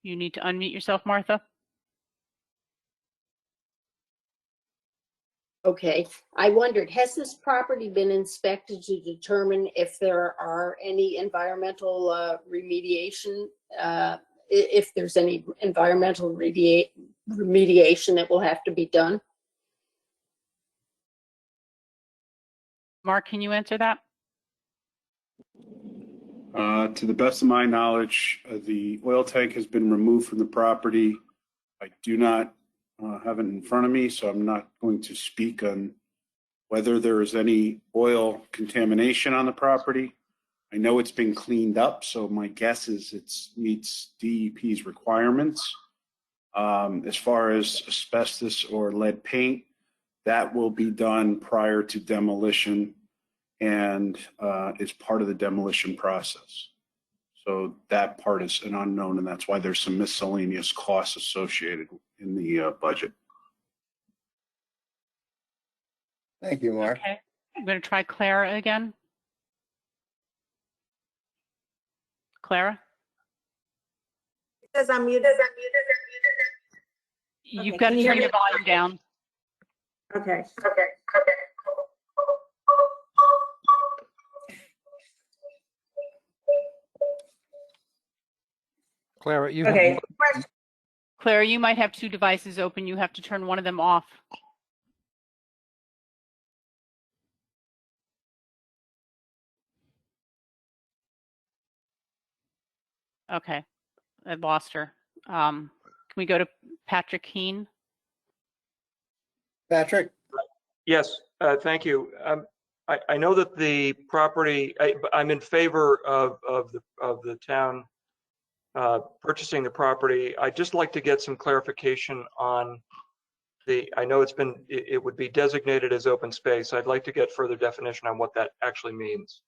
You need to unmute yourself, Martha. Okay, I wondered, has this property been inspected to determine if there are any environmental remediation, if there's any environmental remediation that will have to be done? Mark, can you answer that? To the best of my knowledge, the oil tank has been removed from the property. I do not have it in front of me, so I'm not going to speak on whether there is any oil contamination on the property. I know it's been cleaned up, so my guess is it meets DEP's requirements. As far as asbestos or lead paint, that will be done prior to demolition and is part of the demolition process. So that part is an unknown, and that's why there's some miscellaneous costs associated in the budget. Thank you, Mark. Okay, I'm going to try Clara again. Clara? It says I'm muted. You've Okay, got can to you turn hear your volume down. Okay. Clara, you Okay. Clara, you might have two devices open. You have to turn one of them off. Okay, I lost her. Can we go to Patrick Heen? Patrick? Yes, thank you. I know that the property, I'm in favor of the town purchasing the property. I'd just like to get some clarification on I know it would be designated as open space. I'd like to get further definition on what that actually means.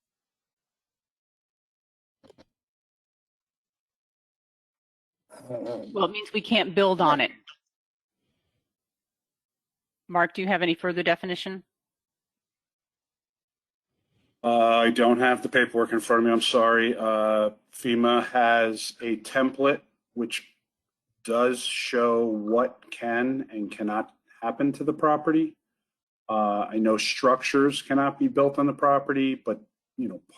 Well, it means we can't build on it. Mark, do you have any further definition? I don't have the paperwork in front of me. I'm sorry. FEMA has a template which does show what can and cannot happen to the property. I know structures cannot be built on the property, but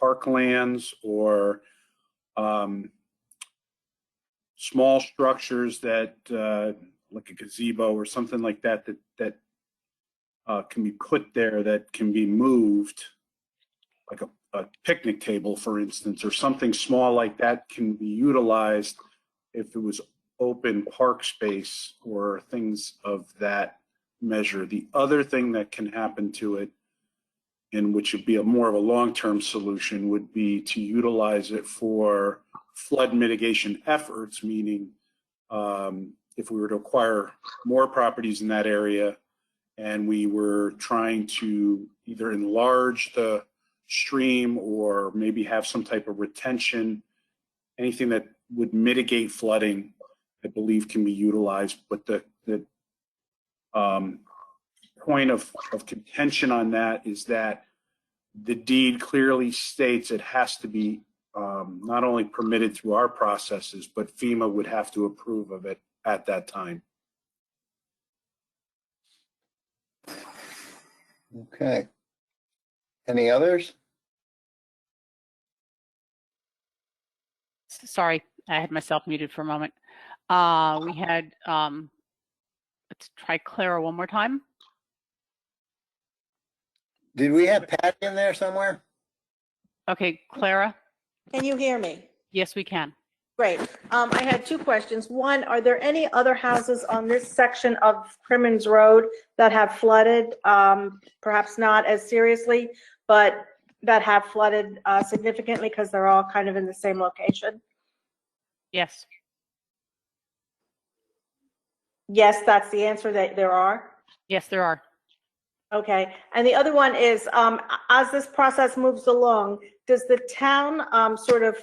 parklands or small structures that, like a gazebo or something like that, that can be put there that can be moved, like a picnic table, for instance, or something small like that can be utilized if it was open park space or things of that measure. The other thing that can happen to it, and which would be a more of a long-term solution, would be to utilize it for flood mitigation efforts, meaning if we were to acquire more properties in that area and we were trying to either enlarge the stream or maybe have some type of retention, anything that would mitigate flooding, I believe can be utilized. But the point of contention on that is that the deed clearly states it has to be not only permitted through our processes, but FEMA would have to approve of it at that time. Okay. Any others? Sorry, I had myself muted for a moment. We had, let's try Clara one more time. Did we have Patty in there somewhere? Okay, Clara? Can you hear me? Yes, we can. Great. I had two questions. One, are there any other houses on this section of Crimmins Road that have flooded, perhaps not as seriously, but that have flooded significantly because they're all kind of in the same location? Yes. Yes, that's the answer, that there are? Yes, there are. Okay. And the other one is, as this process moves along, does the town sort of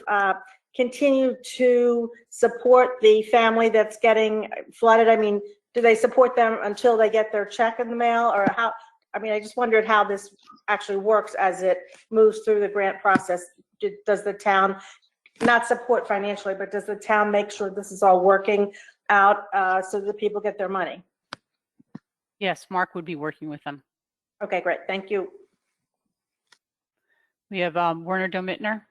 continue to support the family that's getting flooded? I mean, do they support them until they get their check in the mail, or how? I mean, I just wondered how this actually works as it moves through the grant process. Does the town not support financially, but does the town make sure this is all working out so that people get their money? Yes, Mark would be working with them. Okay, great. Thank you. We have Werner Domittner.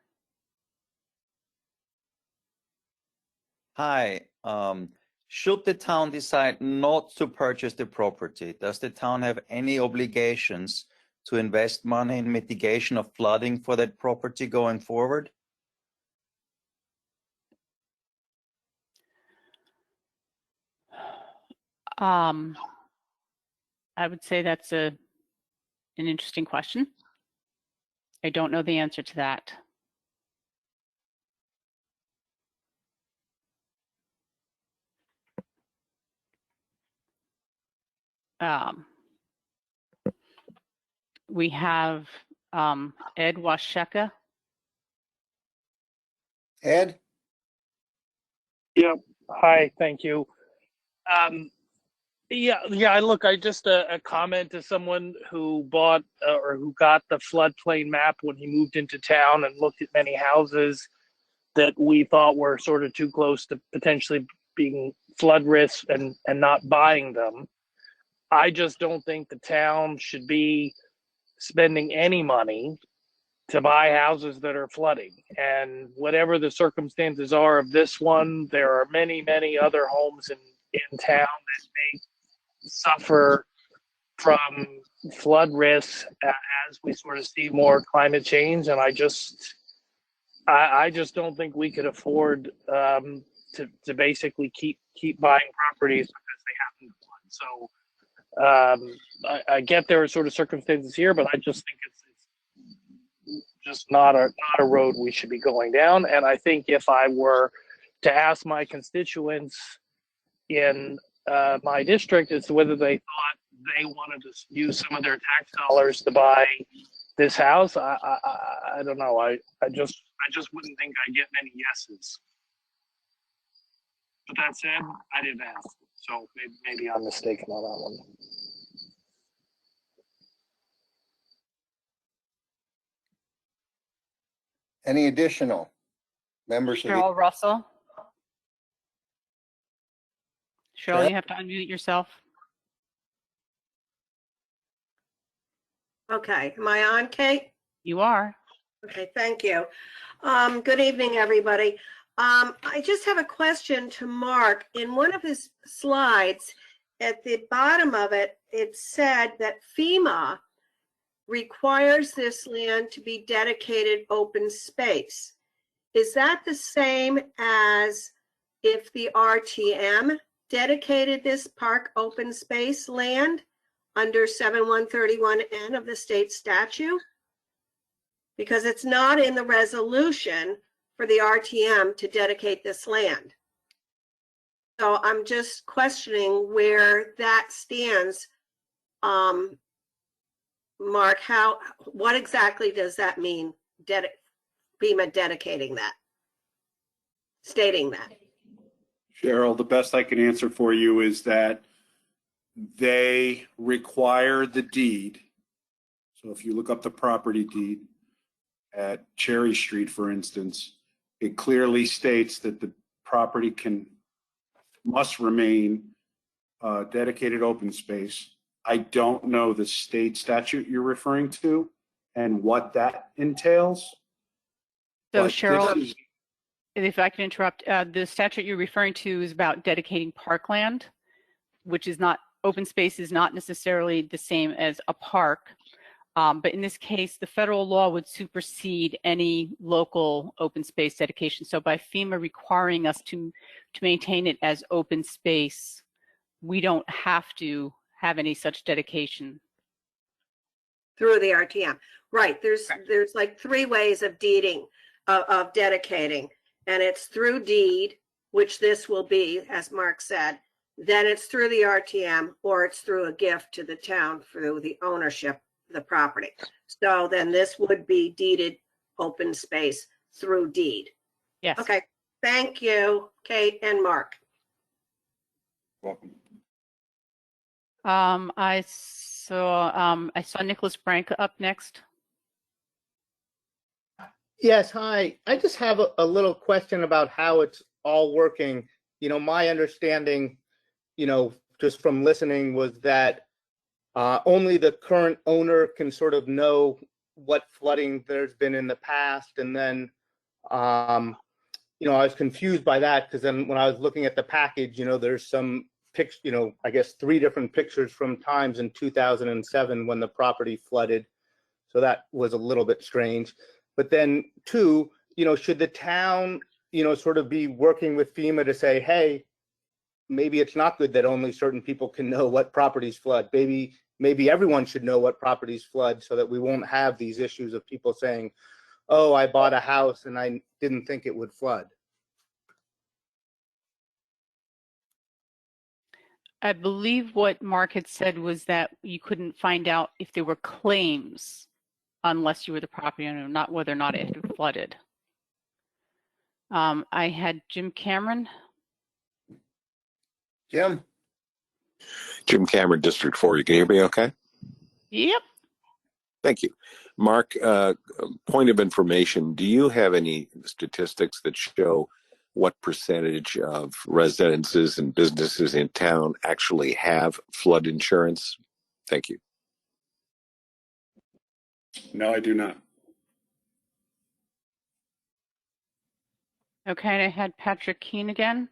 Hi. Should the town decide not to purchase the property, does the town have any obligations to invest money in mitigation of flooding for that property going forward? I would say that's an interesting question. I don't know the answer to that. We have Ed Washeka. Ed? Yep. Hi, thank you. Yeah. Look, I just a comment to someone who bought or who got the floodplain map when he moved into town and looked at many houses that we thought were sort of too close to potentially being flood risks and not buying them. I just don't think the town should be spending any money to buy houses that are flooding. And whatever the circumstances are of this one, there are many, many other homes in town that may suffer from flood risks as we sort of see more climate change. And I just don't think we could afford to basically keep buying properties because they haven't flooded. So I get there are sort of circumstances here, but I just think it's just not a road we should be going down. And I think if I were to ask my constituents in my district as to whether they thought they wanted to use some of their tax dollars to buy this house, I don't know. I just wouldn't think I'd get many yeses. But that said, I didn't ask, so maybe I'm mistaken on that one. Any additional members of the? Cheryl Russell. Cheryl, you have to unmute yourself. Okay, am I on, Kate? You are. Okay, thank you. Good evening, everybody. I just have a question to Mark. In one of his slides, at the bottom of it, it said that FEMA requires this land to be dedicated open space. Is that the same as if the RTM dedicated this park open space land under 7131N of the state statute? Because it's not in the resolution for the RTM to dedicate this land. So I'm just questioning where that stands. Mark, what exactly does that mean? FEMA dedicating that, stating that? Cheryl, the best I can answer for you is that they require the deed. So if you look up the property deed at Cherry Street, for instance, it clearly states that the property must remain dedicated open space. I don't know the state statute you're referring to and what that entails. So but Cheryl, if I can interrupt, the statute you're referring to is about dedicating parkland, which is not, open space is not necessarily the same as a park. But in this case, the federal law would supersede any local open space dedication. So by FEMA requiring us to maintain it as open space, we don't have to have any such dedication. Through the RTM. Right, there's like 3 ways of deeding, of dedicating. And it's through deed, which this will be, as Mark said. Then it's through the RTM, or it's through a gift to the town through the ownership of the property. So then this would be deeded open space through deed. Yes. Okay, thank you, Kate and Mark. Welcome. I saw Nicholas Branca up next. Yes, hi. I just have a little question about how it's all working. You know, my understanding, you know, just from listening was that only the current owner can sort of know what flooding there's been in the past. And then, you know, I was confused by that because then when I was looking at the package, you know, there's some pictures, you know, I guess 3 different pictures from times in 2007 when the property flooded. So that was a little bit strange. But then 2, you know, should the town, you know, sort of be working with FEMA to say, hey, maybe it's not good that only certain people can know what properties flood. Maybe everyone should know what properties flood so that we won't have these issues of people saying, oh, I bought a house and I didn't think it would flood. I believe what Mark had said was that you couldn't find out if there were claims unless you were the property owner, not whether or not it had flooded. I had Jim Cameron. Jim? Jim Cameron, District 4. You can hear me okay? Yep. Thank you. Mark, point of information, do you have any statistics that show what percentage of residences and businesses in town actually have flood insurance? Thank you. No, I do not. Okay, I had Patrick Keene again.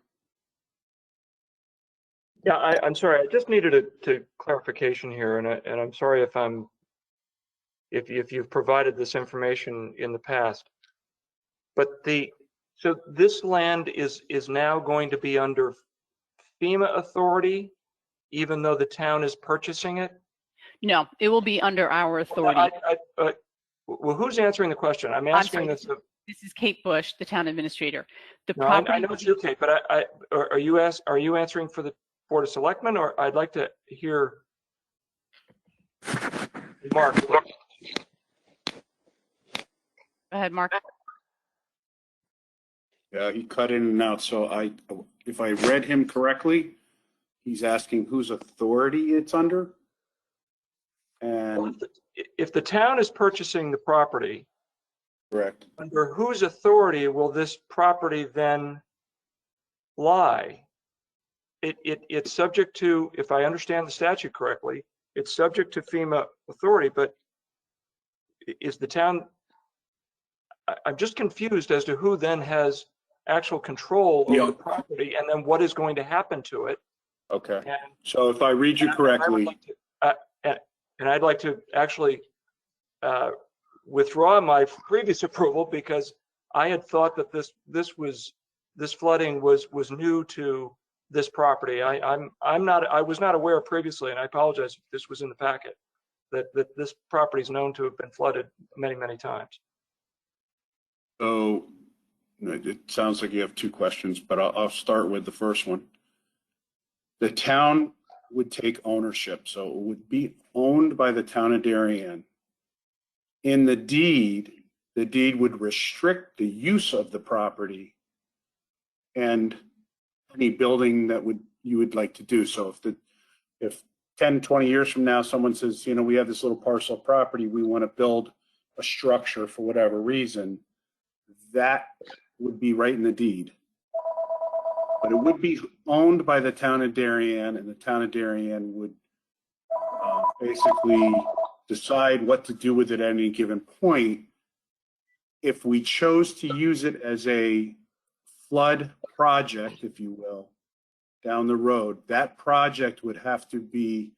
Yeah, I'm sorry. I just needed a clarification here, and I'm sorry if you've provided this information in the past. But so this land is now going to be under FEMA authority, even though the town is purchasing it? No, it will be under our authority. Well, who's answering the question? I'm asking this. This is Kate Bush, the town administrator. The No, property. I know it's you, Kate, but are you answering for the Board of Selectmen, or I'd like to hear Mark. Go ahead, Mark. Yeah, he cut in and out. So if I read him correctly, he's asking whose authority it's under. And if the town is purchasing the property, correct. Under whose authority will this property then lie? It's subject to, if I understand the statute correctly, it's subject to FEMA authority, but is the town I'm just confused as to who then has actual control over Yeah. the property and then what is going to happen to it. Okay. And, So if I read you and I would correctly, like to, and I'd like to actually withdraw my previous approval because I had thought that this flooding was new to this property. I was not aware previously, and I apologize if this was in the packet, that this property is known to have been flooded many, many times. so it sounds like you have two questions, but I'll start with the first one. The town would take ownership, so it would be owned by the town of Darien. In the deed would restrict the use of the property and any building that you would like to do. So if 10, 20 years from now, someone says, you know, we have this little parcel of property, we want to build a structure for whatever reason, that would be right in the deed. But it would be owned by the town of Darien, and the town of Darien would basically decide what to do with it at any given point. If we chose to use it as a flood project, if you will, down the road, that project would have to be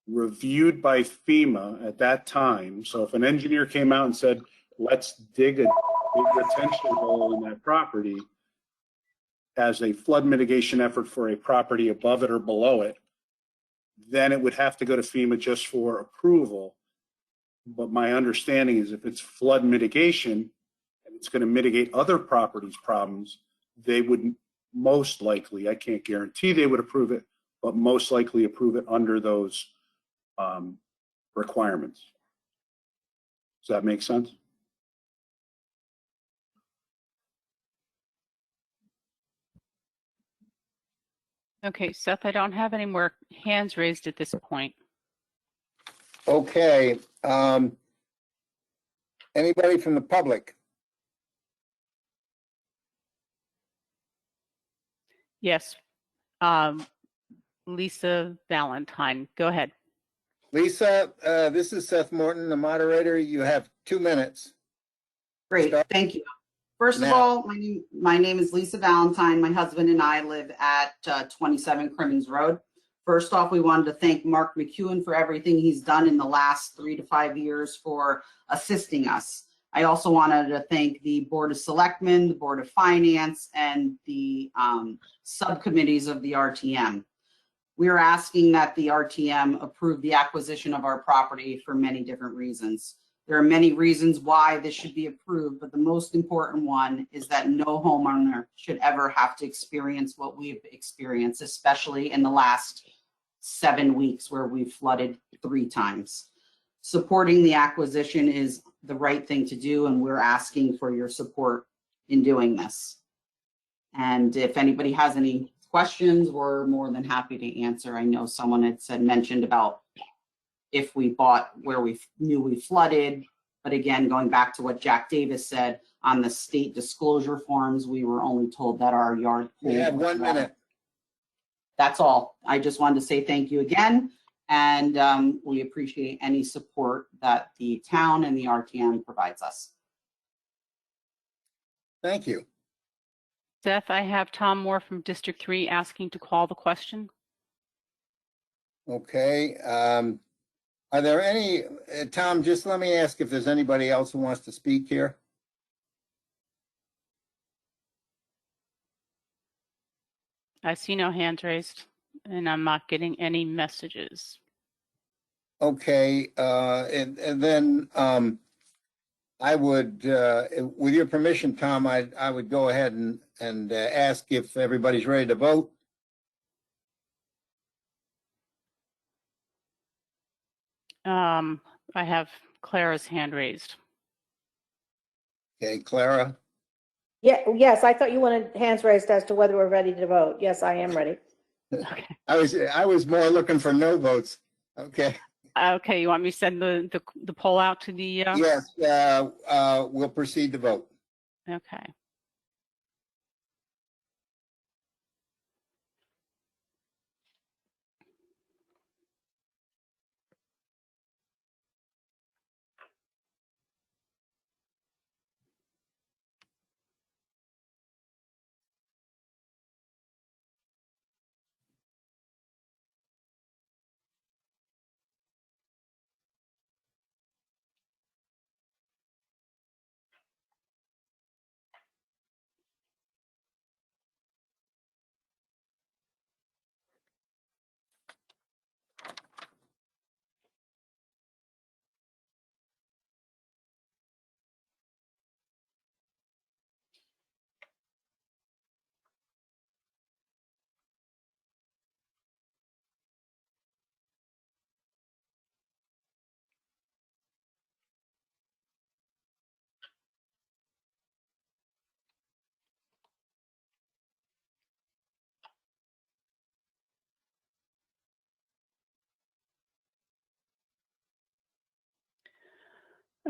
reviewed by FEMA at that time. So if an engineer came out and said, let's dig a big retention hole in that property as a flood mitigation effort for a property above it or below it, then it would have to go to FEMA just for approval. But my understanding is if it's flood mitigation and it's going to mitigate other properties' problems, they would most likely, I can't guarantee they would approve it, but most likely approve it under those requirements. Does that make sense? Okay, Seth, I don't have any more hands raised at this point. Okay. Anybody from the public? Yes. Lisa Valentine, go ahead. Lisa, this is Seth Morton, the moderator. You have 2 minutes. Great, thank you. First of Now. all, my name is Lisa Valentine. My husband and I live at 27 Crimmins Road. First off, we wanted to thank Mark McEwen for everything he's done in the last 3 to 5 years for assisting us. I also wanted to thank the Board of Selectmen, the Board of Finance, and the subcommittees of the RTM. We are asking that the RTM approve the acquisition of our property for many different reasons. There are many reasons why this should be approved, but the most important one is that no homeowner should ever have to experience what we've experienced, especially in the last 7 weeks where we've flooded 3 times. Supporting the acquisition is the right thing to do, and we're asking for your support in doing this. And if anybody has any questions, we're more than happy to answer. I know someone had mentioned about if we bought where we knew we flooded, but again, going back to what Jack Davis said, on the state disclosure forms, we were only told that our yard pool. You have 1 minute. That's all. I just wanted to say thank you again, and we appreciate any support that the town and the RTM provides us. Thank you. Seth, I have Tom Moore from District 3 asking to call the question. Okay. Are there any, Tom, just let me ask if there's anybody else who wants to speak here. I see no hands raised, and I'm not getting any messages. Okay, and then I would, with your permission, Tom, I would go ahead and ask if everybody's ready to vote. I have Clara's hand raised. Okay, Clara. Yeah, yes, I thought you wanted hands raised as to whether we're ready to vote. Yes, I am ready. Okay. I was more looking for no votes. Okay. Okay, you want me to send the poll out to the? Yes, we'll proceed to vote. Okay.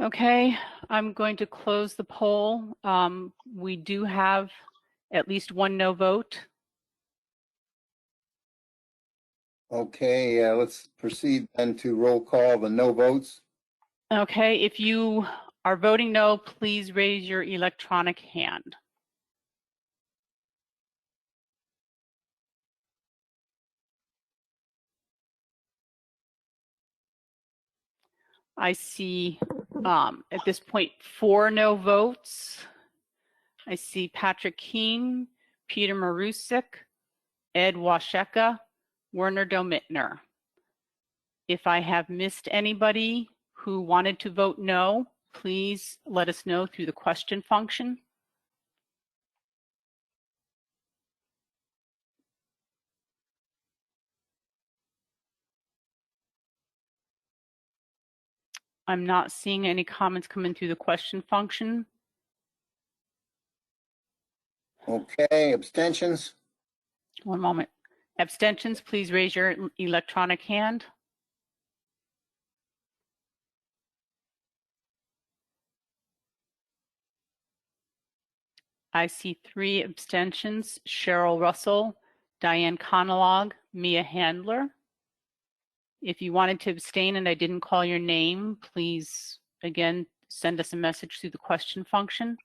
Okay, I'm going to close the poll. We do have at least one no vote. Okay, let's proceed then to roll call the no votes. Okay, if you are voting no, please raise your electronic hand. I see at this point 4 no votes. I see Patrick Keene, Peter Marusik, Ed Washeka, Werner Domitner. If I have missed anybody who wanted to vote no, please let us know through the question function. I'm not seeing any comments coming through the question function. Okay, abstentions? One moment. Abstentions, please raise your electronic hand. I see 3 abstentions: Cheryl Russell, Diane Conalog, Mia Handler. If you wanted to abstain and I didn't call your name, please, again, send us a message through the question function.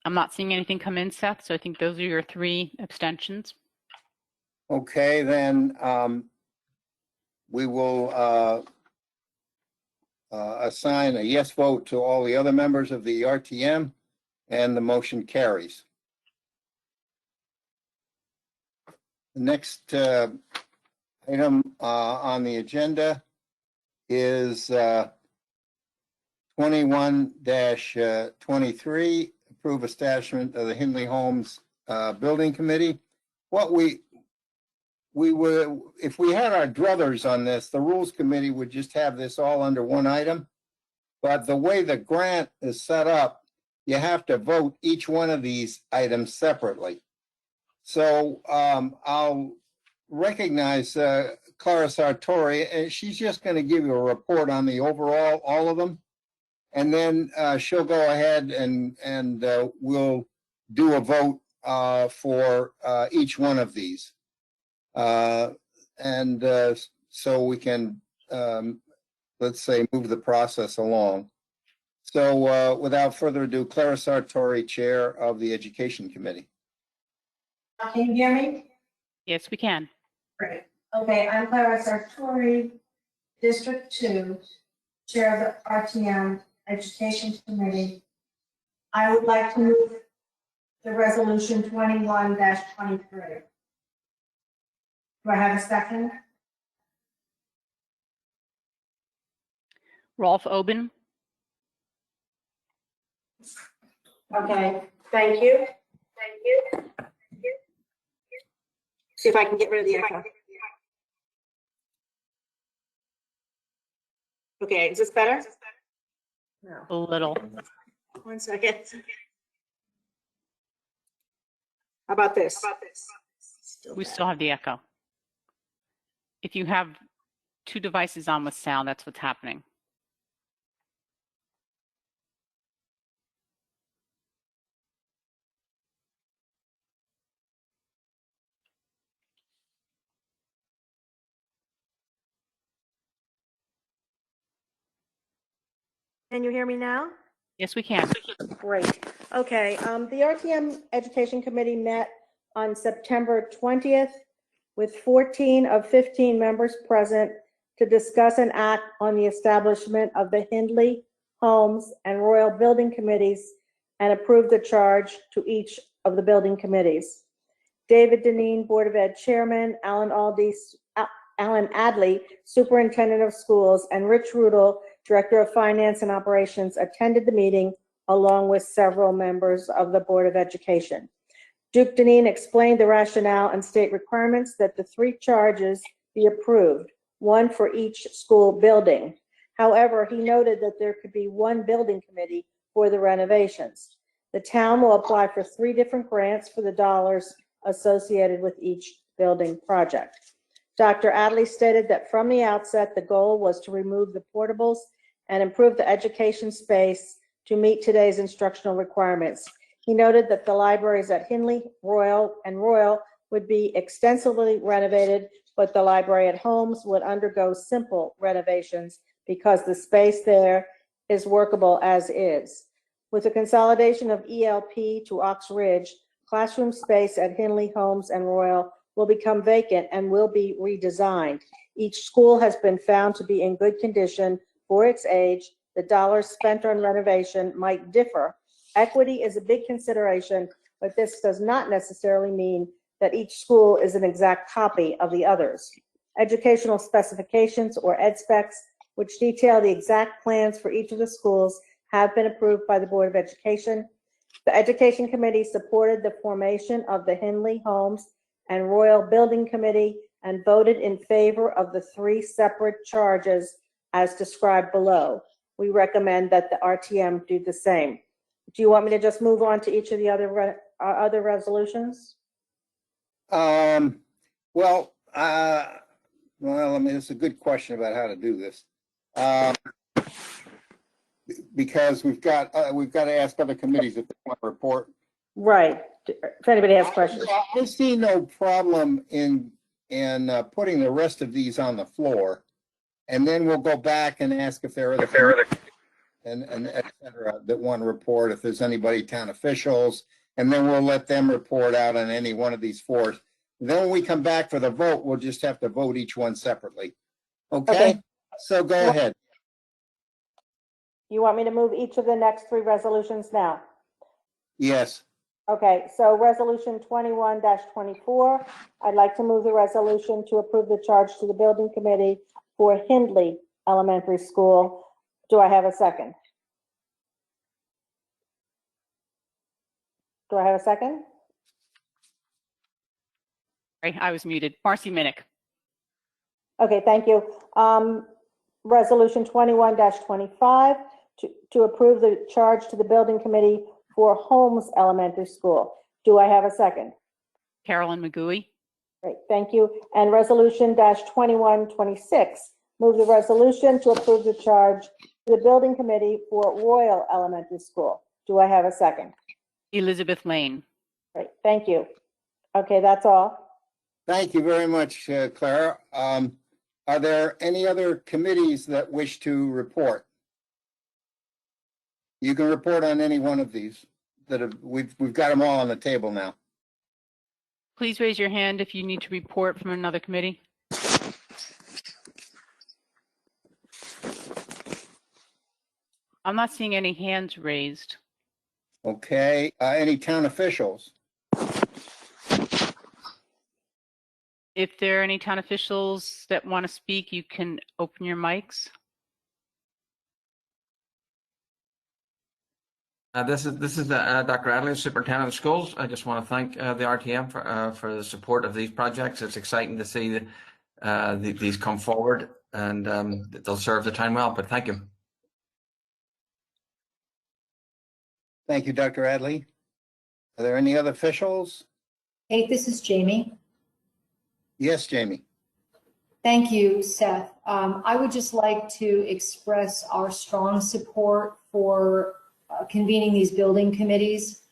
I'm not seeing anything come in, Seth, so I think those are your 3 abstentions. Okay, then we will assign a yes vote to all the other members of the RTM, and the motion carries. The next item on the agenda is 21-23, approve establishment of the Hindley Homes Building Committee. What we would, if we had our druthers on this, the Rules Committee would just have this all under one item. But the way the grant is set up, you have to vote each one of these items separately. So I'll recognize Clara Sartori, and she's just going to give you a report on the overall, all of them. And then she'll go ahead and we'll do a vote for each one of these. So we can, let's say, move the process along. So without further ado, Clara Sartori, Chair of the Education Committee. Can you hear me? Yes, we can. Great. Okay, I'm Clara Sartori, District 2, Chair of the RTM Education Committee. I would like to move the resolution 21-23. Do I have a second? Rolf Oben. Okay, thank you. Thank you. See if I can get rid of the echo. Okay, is this better? No. A little. 1 second. How about this? We still have the echo. If you have 2 devices on with sound, that's what's happening. Can you hear me now? Yes, we can. Great. Okay, the RTM Education Committee met on September 20th with 14 of 15 members present to discuss and act on the establishment of the Hindley, Holmes, and Royal Building Committees and approve the charge to each of the building committees. David Deneen, Board of Ed Chairman, Alan Adley, Superintendent of Schools, and Rich Rudel, Director of Finance and Operations, attended the meeting along with several members of the Board of Education. Duke Deneen explained the rationale and state requirements that the 3 charges be approved, 1 for each school building. However, he noted that there could be 1 building committee for the renovations. The town will apply for 3 different grants for the dollars associated with each building project. Dr. Adley stated that from the outset, the goal was to remove the portables and improve the education space to meet today's instructional requirements. He noted that the libraries at Hindley, Royal, and Royal would be extensively renovated, but the library at Holmes would undergo simple renovations because the space there is workable as is. With the consolidation of ELP to Ox Ridge, classroom space at Hindley, Holmes, and Royal will become vacant and will be redesigned. Each school has been found to be in good condition for its age. The dollars spent on renovation might differ. Equity is a big consideration, but this does not necessarily mean that each school is an exact copy of the others. Educational specifications, or ed specs, which detail the exact plans for each of the schools, have been approved by the Board of Education. The Education Committee supported the formation of the Hindley, Holmes, and Royal Building Committee and voted in favor of the 3 separate charges as described below. We recommend that the RTM do the same. Do you want me to just move on to each of the other resolutions? Well, I mean, it's a good question about how to do this. Because we've got to ask other committees if they want to report. Right. If anybody has questions. I see no problem in putting the rest of these on the floor, and then we'll go back and ask if there are other and et cetera that want to report, if there's anybody, town officials, and then we'll let them report out on any one of these 4. Then when we come back for the vote, we'll just have to vote each one separately. Okay? So go ahead. You want me to move each of the next 3 resolutions now? Yes. Okay, so resolution 21-24, I'd like to move the resolution to approve the charge to the building committee for Hindley Elementary School. Do I have a second? Do I have a second? Sorry, I was muted. Marcy Minnick. Okay, thank you. Resolution 21-25 to approve the charge to the building committee for Holmes Elementary School. Do I have a second? Carolyn McGooey. Great, thank you. And resolution -2126, move the resolution to approve the charge to the building committee for Royal Elementary School. Do I have a second? Elizabeth Lane. Great, thank you. Okay, that's all. Thank you very much, Clara. Are there any other committees that wish to report? You can report on any one of these that we've got them all on the table now. Please raise your hand if you need to report from another committee. I'm not seeing any hands raised. Okay, any town officials? If there are any town officials that want to speak, you can open your mics. This is Dr. Adley, Superintendent of Schools. I just want to thank the RTM for the support of these projects. It's exciting to see these come forward, and they'll serve the town well. But thank you. Thank you, Dr. Adley. Are there any other officials? Hey, this is Jamie. Yes, Jamie. Thank you, Seth. I would just like to express our strong support for convening these building committees.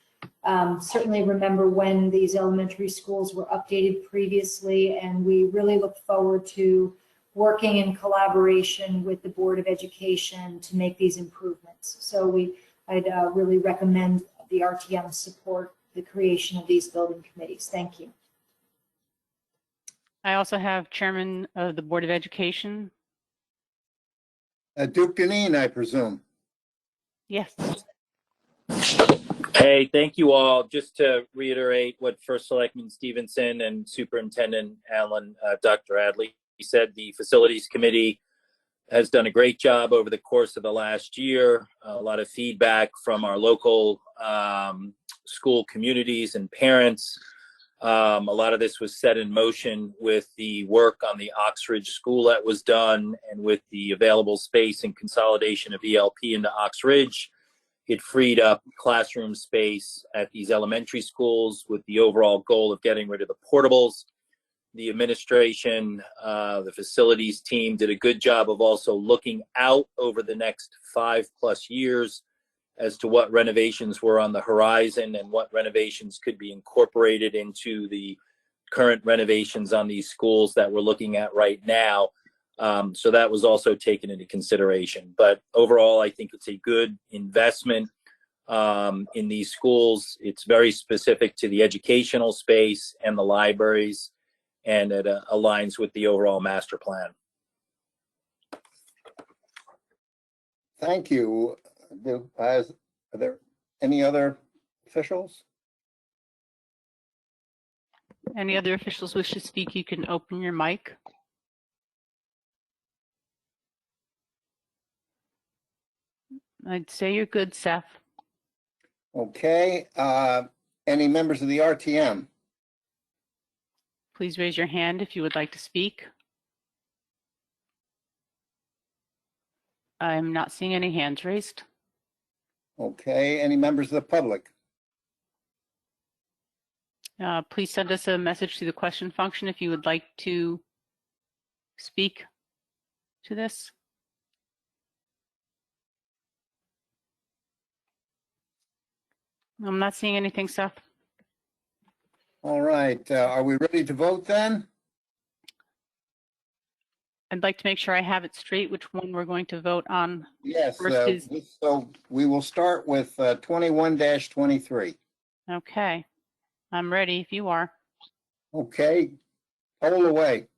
Certainly remember when these elementary schools were updated previously, and we really look forward to working in collaboration with the Board of Education to make these improvements. So I'd really recommend the RTM support the creation of these building committees. Thank you. I also have Chairman of the Board of Education. Duke Deneen, I presume. Yes. Hey, thank you all. Just to reiterate what First Selectman Stevenson and Superintendent Allen, Dr. Adley said, the Facilities Committee has done a great job over the course of the last year. A lot of feedback from our local school communities and parents. A lot of this was set in motion with the work on the Oxridge School that was done, and with the available space and consolidation of ELP into Oxridge. it freed up classroom space at these elementary schools with the overall goal of getting rid of the portables. The administration, the facilities team did a good job of also looking out over the next 5+ years as to what renovations were on the horizon and what renovations could be incorporated into the current renovations on these schools that we're looking at right now. So that was also taken into consideration. But overall, I think it's a good investment in these schools. It's very specific to the educational space and the libraries, and it aligns with the overall master plan. Thank you. Are there any other officials? Any other officials wish to speak, you can open your mic. I'd say you're good, Seth. Okay. Any members of the RTM? Please raise your hand if you would like to speak. I'm not seeing any hands raised. Okay. Any members of the public? Please send us a message through the question function if you would like to speak to this. I'm not seeing anything, Seth. All right. Are we ready to vote then? I'd like to make sure I have it straight which one we're going to vote on. Yes. First is, so we will start with 21-23. okay. I'm ready if you are. Okay. Poll away.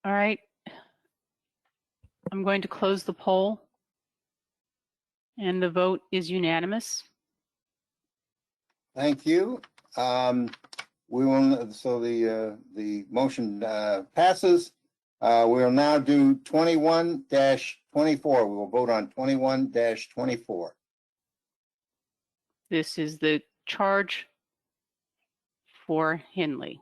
All right. I'm going to close the poll. And the vote is unanimous. Thank you. We will, so the motion passes. We will now do 21-24. We will vote on 21-24. This is the charge for Hinley.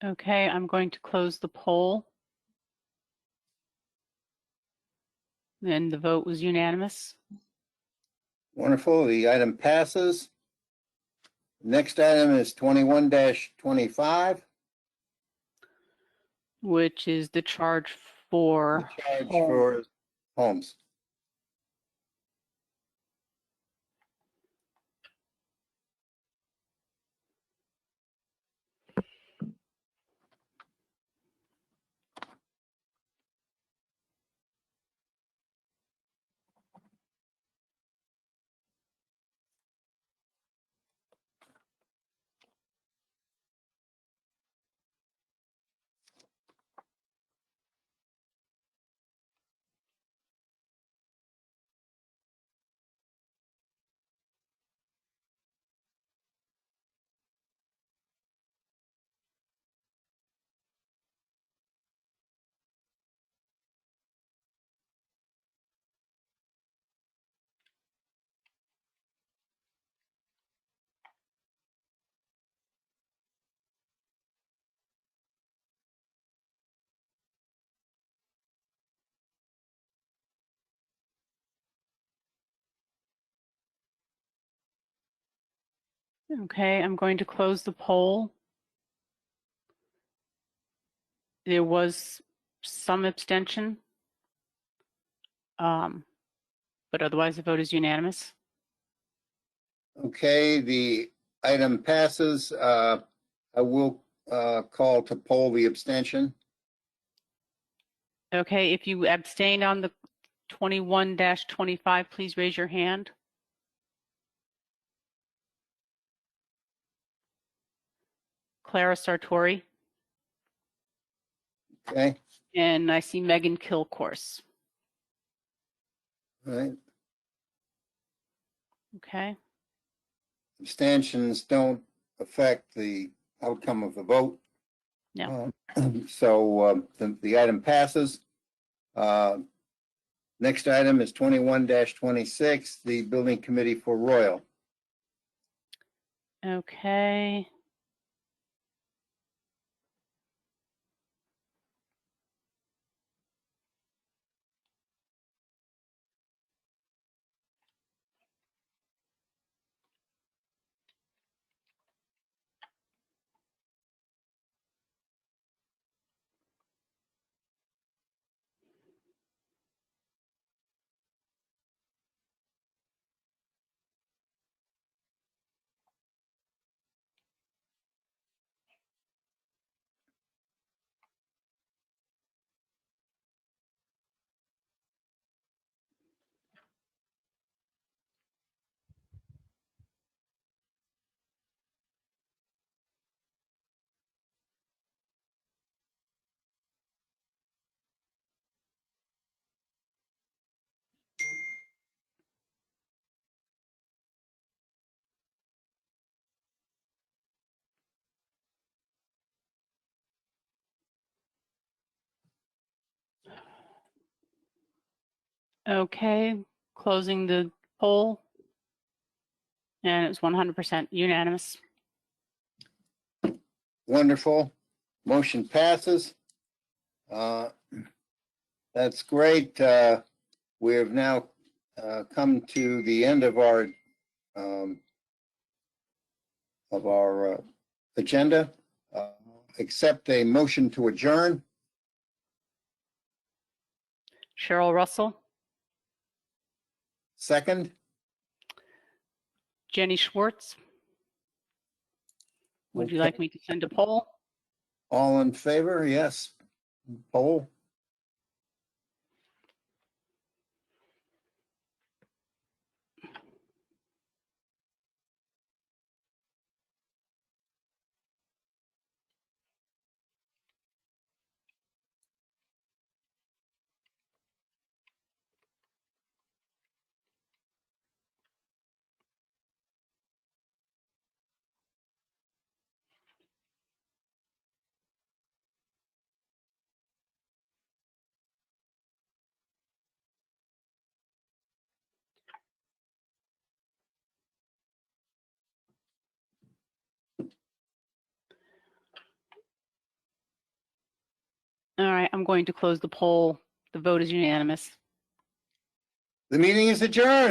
Okay, I'm going to close the poll. And the vote was unanimous. Wonderful. The item passes. Next item is 21-25. Which is the charge for Charge for homes. Okay, I'm going to close the poll. There was some abstention, but otherwise the vote is unanimous. Okay, the item passes. I will call to poll the abstention. Okay, if you abstained on the 21-25, please raise your hand. Clara Sartori, Okay, and I see Megan Kilcourse. all right. Okay, Abstentions don't affect the outcome of the vote. no. So the item passes. Next item is 21-26, the Building Committee for Royal. Okay. Okay, closing the poll. And it's 100% unanimous. Wonderful. Motion passes. That's great. We have now come to the end of our agenda. Accept a motion to adjourn. Cheryl Russell, Second. Jenny Schwartz. Would you like me to send a poll? All in favor? Yes. Poll. All right, I'm going to close the poll. The vote is unanimous. The meeting is adjourned.